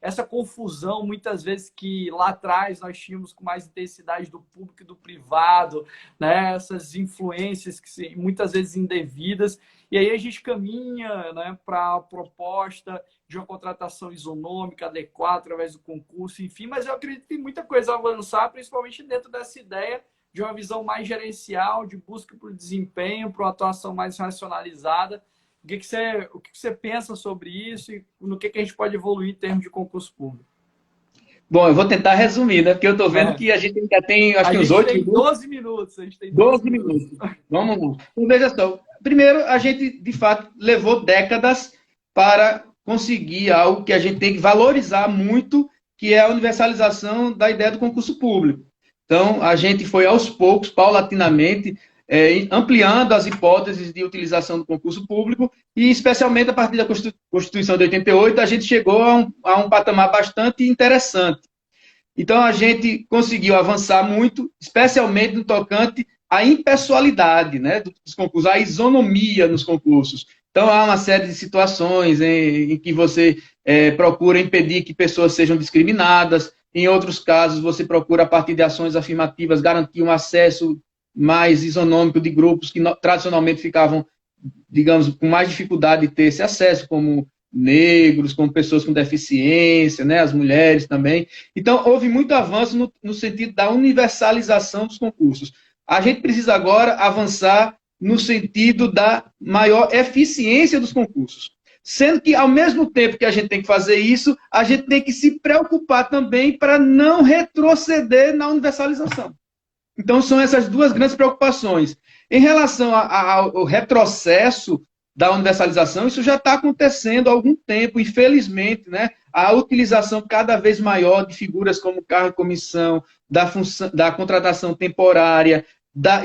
essa confusão, muitas vezes, que lá atrás nós tínhamos com mais intensidade do público e do privado, né, essas influências que muitas vezes indevidas, e aí a gente caminha, né, para a proposta de uma contratação isonômica, adequada, através do concurso, enfim, mas eu acredito que tem muita coisa a avançar, principalmente dentro dessa ideia de uma visão mais gerencial, de busca por desempenho, para uma atuação mais racionalizada. O que você pensa sobre isso e no que a gente pode evoluir em termos de concurso público? Bom, eu vou tentar resumir, né? Porque eu estou vendo que a gente ainda tem, acho que uns 8 minutos. 12 minutos. A gente tem 12 minutos. Vamos lá. Então, veja só. Primeiro, a gente, de fato, levou décadas para conseguir algo que a gente tem que valorizar muito, que é a universalização da ideia do concurso público. Então, a gente foi aos poucos, paulatinamente, ampliando as hipóteses de utilização do concurso público e, especialmente, a partir da Constituição de 88, a gente chegou a um patamar bastante interessante. Então, a gente conseguiu avançar muito, especialmente no tocante à impessoalidade, né, dos concursos, à isonomia nos concursos. Então, há uma série de situações em que você procura impedir que pessoas sejam discriminadas, em outros casos, você procura, a partir de ações afirmativas, garantir um acesso mais isonômico de grupos que tradicionalmente ficavam, digamos, com mais dificuldade de ter esse acesso, como negros, como pessoas com deficiência, né, as mulheres também. Então, houve muito avanço no sentido da universalização dos concursos. A gente precisa agora avançar no sentido da maior eficiência dos concursos. Sendo que, ao mesmo tempo que a gente tem que fazer isso, a gente tem que se preocupar também para não retroceder na universalização. Então, são essas duas grandes preocupações. Em relação ao retrocesso da universalização, isso já está acontecendo há algum tempo, infelizmente, né? A utilização cada vez maior de figuras como cargo e comissão, da contratação temporária,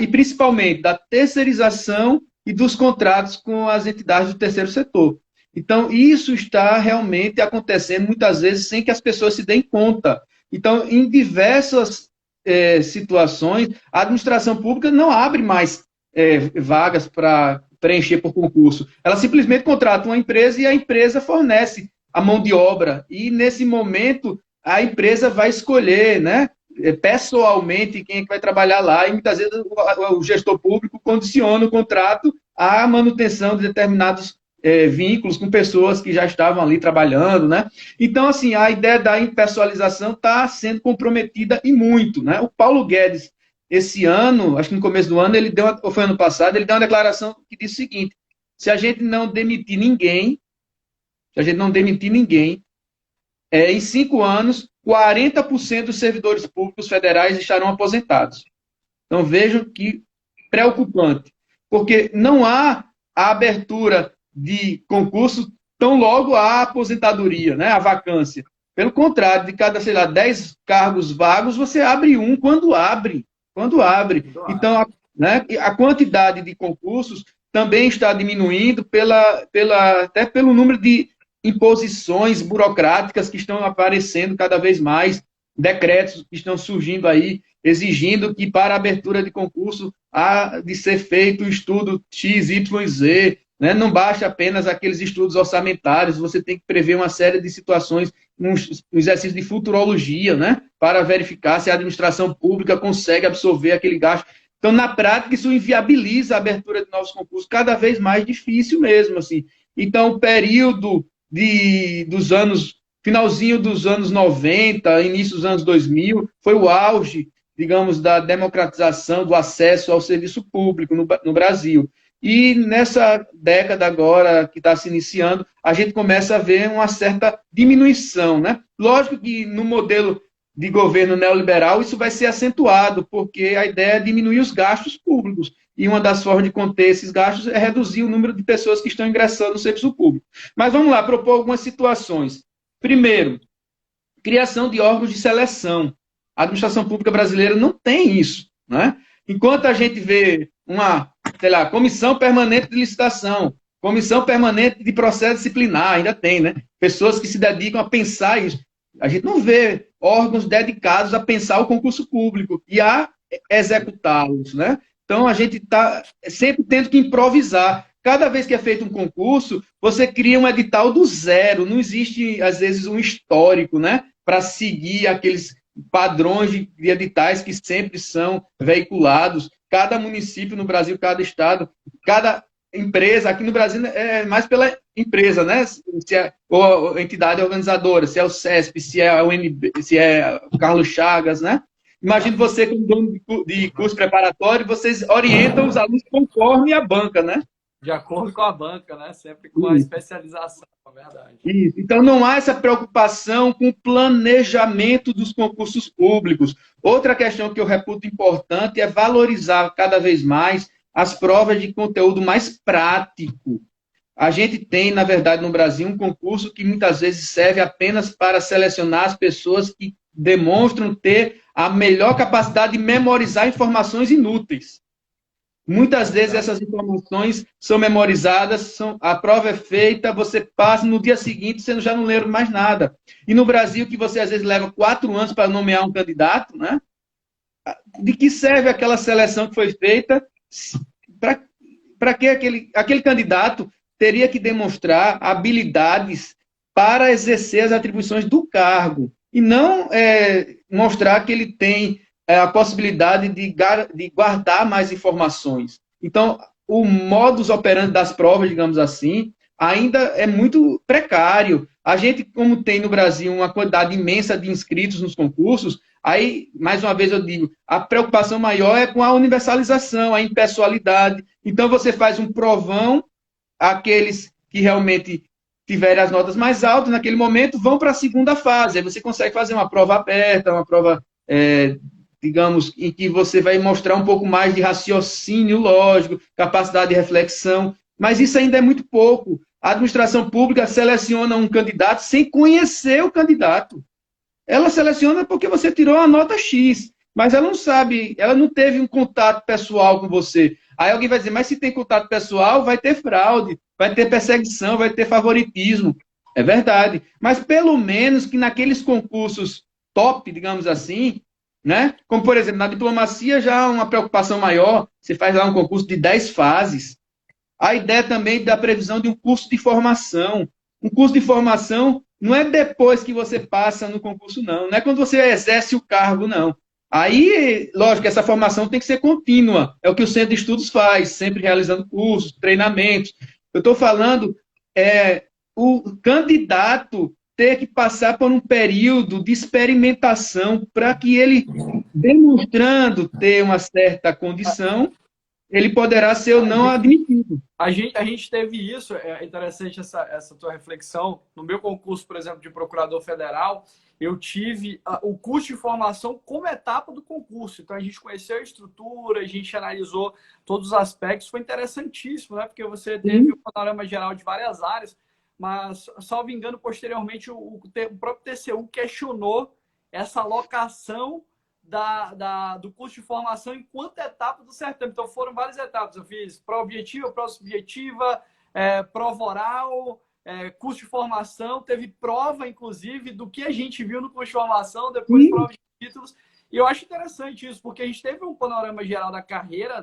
e principalmente da terceirização e dos contratos com as entidades do terceiro setor. Então, isso está realmente acontecendo muitas vezes sem que as pessoas se deem conta. Então, em diversas situações, a administração pública não abre mais vagas para preencher por concurso. Ela simplesmente contrata uma empresa e a empresa fornece a mão de obra. E, nesse momento, a empresa vai escolher, né, pessoalmente quem é que vai trabalhar lá. E, muitas vezes, o gestor público condiciona o contrato à manutenção de determinados vínculos com pessoas que já estavam ali trabalhando, né? Então, assim, a ideia da impessoalização está sendo comprometida e muito, né? O Paulo Guedes, esse ano, acho que no começo do ano, ou foi ano passado, ele deu uma declaração que disse o seguinte: se a gente não demitir ninguém, em 5 anos, 40% dos servidores públicos federais estarão aposentados. Então, vejam que preocupante, porque não há a abertura de concurso tão logo à aposentadoria, né, à vacância. Pelo contrário, de cada, 10 cargos vagos, você abre um quando abre. Então, né, a quantidade de concursos também está diminuindo até pelo número de imposições burocráticas que estão aparecendo cada vez mais, decretos que estão surgindo aí, exigindo que para a abertura de concurso há de ser feito o estudo X, Y, Z, né? Não basta apenas aqueles estudos orçamentários, você tem que prever uma série de situações, um exercício de futurologia, né? Para verificar se a administração pública consegue absorver aquele gasto. Então, na prática, isso inviabiliza a abertura de novos concursos, cada vez mais difícil mesmo, assim. Então, o período dos anos, finalzinho dos anos 90, início dos anos 2000, foi o auge, digamos, da democratização do acesso ao serviço público no Brasil. E nessa década agora que está se iniciando, a gente começa a ver uma certa diminuição, né? Lógico que no modelo de governo neoliberal isso vai ser acentuado, porque a ideia é diminuir os gastos públicos. E uma das formas de conter esses gastos é reduzir o número de pessoas que estão ingressando no serviço público. Mas vamos lá, propor algumas situações. Primeiro, criação de órgãos de seleção. A administração pública brasileira não tem isso, né? Enquanto a gente vê uma, sei lá, comissão permanente de licitação, comissão permanente de processo disciplinar, ainda tem, né? Pessoas que se dedicam a pensar isso. A gente não vê órgãos dedicados a pensar o concurso público e a executá-los, né? Então, a gente está sempre tendo que improvisar. Cada vez que é feito um concurso, você cria um edital do zero. Não existe, às vezes, um histórico, né? Para seguir aqueles padrões de editais que sempre são veiculados. Cada município no Brasil, cada estado, cada empresa, aqui no Brasil é mais pela empresa, né? Se é a entidade organizadora, se é o CESP, se é a UNB, se é o Carlos Chagas, né? Imagine você como dono de curso preparatório, vocês orientam os alunos conforme a banca, né? De acordo com a banca, né? Sempre com a especialização, é verdade. Isso. Então, não há essa preocupação com o planejamento dos concursos públicos. Outra questão que eu reputo importante é valorizar cada vez mais as provas de conteúdo mais prático. A gente tem, na verdade, no Brasil, um concurso que muitas vezes serve apenas para selecionar as pessoas que demonstram ter a melhor capacidade de memorizar informações inúteis. Muitas vezes essas informações são memorizadas, a prova é feita, você passa, no dia seguinte você já não lembra mais nada. E no Brasil, que você às vezes leva 4 anos para nomear um candidato, né? De que serve aquela seleção que foi feita? Para que aquele candidato teria que demonstrar habilidades para exercer as atribuições do cargo e não mostrar que ele tem a possibilidade de guardar mais informações. Então, o modus operandi das provas, digamos assim, ainda é muito precário. A gente, como tem no Brasil uma quantidade imensa de inscritos nos concursos, aí, mais uma vez eu digo, a preocupação maior é com a universalização, a impessoalidade. Então, você faz um provão, aqueles que realmente tiverem as notas mais altas naquele momento vão para a segunda fase. Aí você consegue fazer uma prova aberta, uma prova, digamos, em que você vai mostrar um pouco mais de raciocínio lógico, capacidade de reflexão, mas isso ainda é muito pouco. A administração pública seleciona um candidato sem conhecer o candidato. Ela seleciona porque você tirou a nota X, mas ela não sabe, ela não teve um contato pessoal com você. Aí alguém vai dizer, mas se tem contato pessoal, vai ter fraude, vai ter perseguição, vai ter favoritismo. É verdade. Mas pelo menos que naqueles concursos top, digamos assim, né? Como, por exemplo, na diplomacia já há uma preocupação maior, você faz lá um concurso de 10 fases. A ideia também da previsão de um curso de formação. Um curso de formação não é depois que você passa no concurso, não. Não é quando você exerce o cargo, não. Aí, lógico, essa formação tem que ser contínua. É o que o Centro de Estudos faz, sempre realizando cursos, treinamentos. Eu estou falando, o candidato ter que passar por um período de experimentação para que ele, demonstrando ter uma certa condição, ele poderá ser ou não admitido. A gente teve isso, é interessante essa tua reflexão. No meu concurso, por exemplo, de procurador federal, eu tive o curso de formação como etapa do concurso. Então, a gente conheceu a estrutura, a gente analisou todos os aspectos. Foi interessantíssimo, né? Porque você teve um panorama geral de várias áreas, mas, salvo engano, posteriormente, o próprio TCU questionou essa alocação do curso de formação enquanto etapa do certame. Então, foram várias etapas. Eu fiz prova objetiva, prova subjetiva, prova oral, curso de formação. Teve prova, inclusive, do que a gente viu no curso de formação, depois prova de títulos. E eu acho interessante isso, porque a gente teve um panorama geral da carreira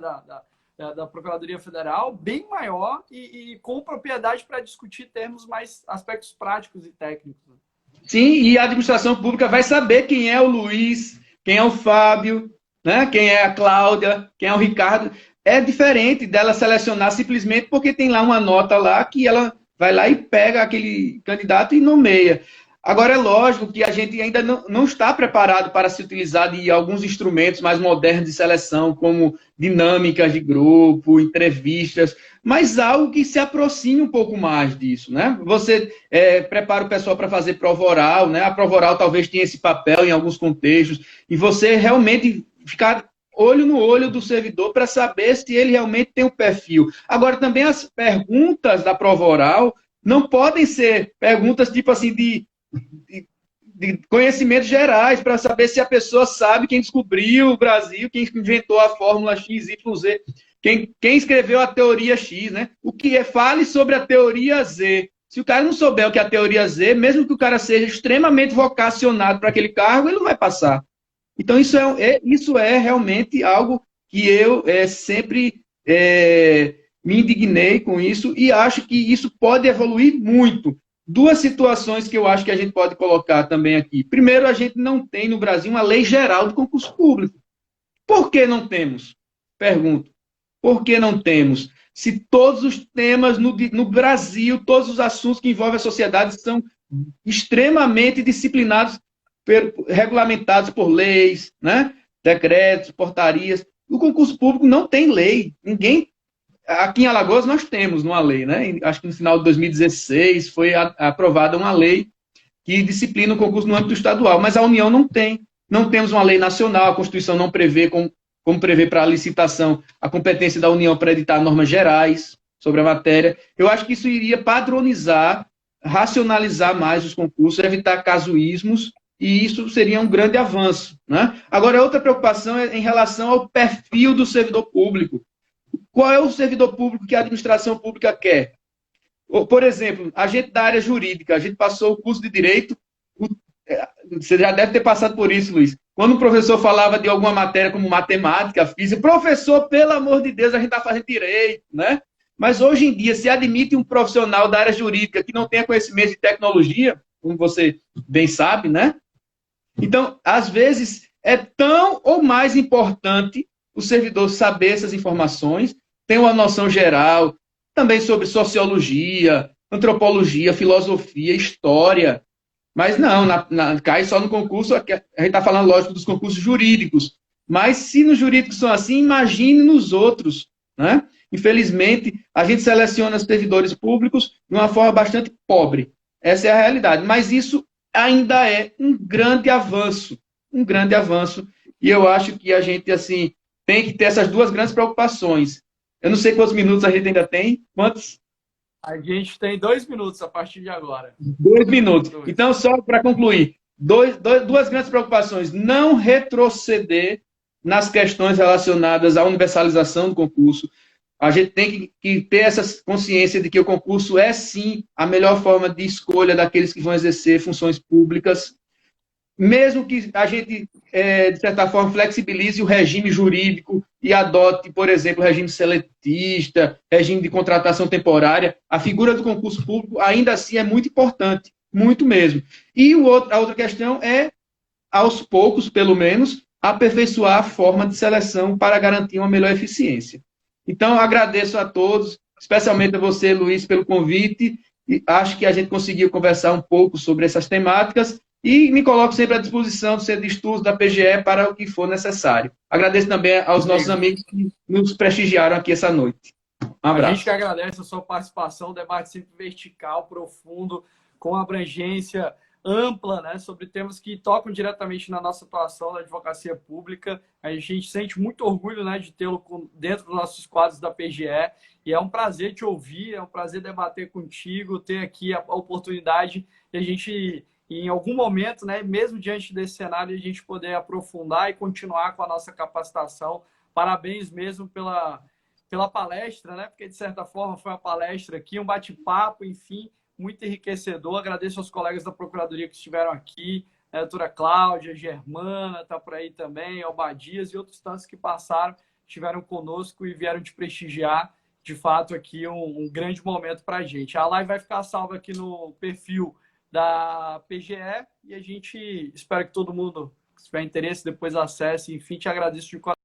da Procuradoria Federal, bem maior e com propriedade para discutir termos mais aspectos práticos e técnicos. Sim, e a administração pública vai saber quem é o Luiz, quem é o Fábio, né? Quem é a Cláudia, quem é o Ricardo. É diferente dela selecionar simplesmente porque tem lá uma nota lá que ela vai lá e pega aquele candidato e nomeia. Agora, é lógico que a gente ainda não está preparado para se utilizar de alguns instrumentos mais modernos de seleção, como dinâmicas de grupo, entrevistas, mas algo que se aproxime um pouco mais disso, né? Você prepara o pessoal para fazer prova oral, né? A prova oral talvez tenha esse papel em alguns contextos, e você realmente ficar olho no olho do servidor para saber se ele realmente tem o perfil. Agora, também as perguntas da prova oral não podem ser perguntas tipo assim de conhecimentos gerais, para saber se a pessoa sabe quem descobriu o Brasil, quem inventou a fórmula X, Y, Z, quem escreveu a teoria X, né? O que é, fale sobre a teoria Z. Se o cara não souber o que é a teoria Z, mesmo que o cara seja extremamente vocacionado para aquele cargo, ele não vai passar. Então, isso é realmente algo que eu sempre me indignei com isso e acho que isso pode evoluir muito. Duas situações que eu acho que a gente pode colocar também aqui. Primeiro, a gente não tem no Brasil uma lei geral de concurso público. Por que não temos? Pergunto. Por que não temos? Se todos os temas no Brasil, todos os assuntos que envolvem a sociedade são extremamente disciplinados, regulamentados por leis, né? Decretos, portarias. O concurso público não tem lei. Ninguém. Aqui em Alagoas nós temos uma lei, né? Acho que no final de 2016 foi aprovada uma lei que disciplina o concurso no âmbito estadual, mas a União não tem. Não temos uma lei nacional, a Constituição não prevê, como prevê para a licitação, a competência da União para editar normas gerais sobre a matéria. Eu acho que isso iria padronizar, racionalizar mais os concursos, evitar casuísmos, e isso seria um grande avanço, né? Agora, outra preocupação é em relação ao perfil do servidor público. Qual é o servidor público que a administração pública quer? Por exemplo, a gente da área jurídica, a gente passou o curso de Direito, você já deve ter passado por isso, Luiz. Quando o professor falava de alguma matéria como matemática, física, professor, pelo amor de Deus, a gente está fazendo Direito, né? Mas hoje em dia, se admite um profissional da área jurídica que não tenha conhecimento de tecnologia, como você bem sabe, né? Então, às vezes, é tão ou mais importante o servidor saber essas informações, ter uma noção geral, também sobre sociologia, antropologia, filosofia, história. Mas não, cai só no concurso, a gente está falando, lógico, dos concursos jurídicos. Mas se nos jurídicos são assim, imagine nos outros, né? Infelizmente, a gente seleciona os servidores públicos de uma forma bastante pobre. Essa é a realidade. Mas isso ainda é um grande avanço. Um grande avanço. E eu acho que a gente, assim, tem que ter essas duas grandes preocupações. Eu não sei quantos minutos a gente ainda tem. Quantos? A gente tem 2 minutos a partir de agora. 2 minutos. Então, só para concluir, duas grandes preocupações. Não retroceder nas questões relacionadas à universalização do concurso. A gente tem que ter essa consciência de que o concurso é, sim, a melhor forma de escolha daqueles que vão exercer funções públicas, mesmo que a gente, de certa forma, flexibilize o regime jurídico e adote, por exemplo, regime seletista, regime de contratação temporária, a figura do concurso público ainda assim é muito importante, muito mesmo. E a outra questão é, aos poucos, pelo menos, aperfeiçoar a forma de seleção para garantir uma melhor eficiência. Então, agradeço a todos, especialmente a você, Luiz, pelo convite, e acho que a gente conseguiu conversar um pouco sobre essas temáticas, e me coloco sempre à disposição do Centro de Estudos da PGE para o que for necessário. Agradeço também aos nossos amigos que nos prestigiaram aqui essa noite. Um abraço. A gente que agradece a sua participação, um debate sempre vertical, profundo, com abrangência ampla, né, sobre temas que tocam diretamente na nossa atuação na advocacia pública. A gente sente muito orgulho, né, de tê-lo dentro dos nossos quadros da PGE, e é um prazer te ouvir, é um prazer debater contigo, ter aqui a oportunidade de a gente, em algum momento, né, mesmo diante desse cenário, a gente poder aprofundar e continuar com a nossa capacitação. Parabéns mesmo pela palestra, né, porque de certa forma foi uma palestra aqui, um bate-papo, enfim, muito enriquecedor. Agradeço aos colegas da Procuradoria que estiveram aqui, a doutora Cláudia, Germana, está por aí também, Albadias e outros tantos que passaram. estiveram conosco e vieram te prestigiar. De fato, aqui um grande momento para a gente. A live vai ficar salva aqui no perfil da PGE e a gente espera que todo mundo, se tiver interesse, depois acesse. Enfim, te agradeço de coração.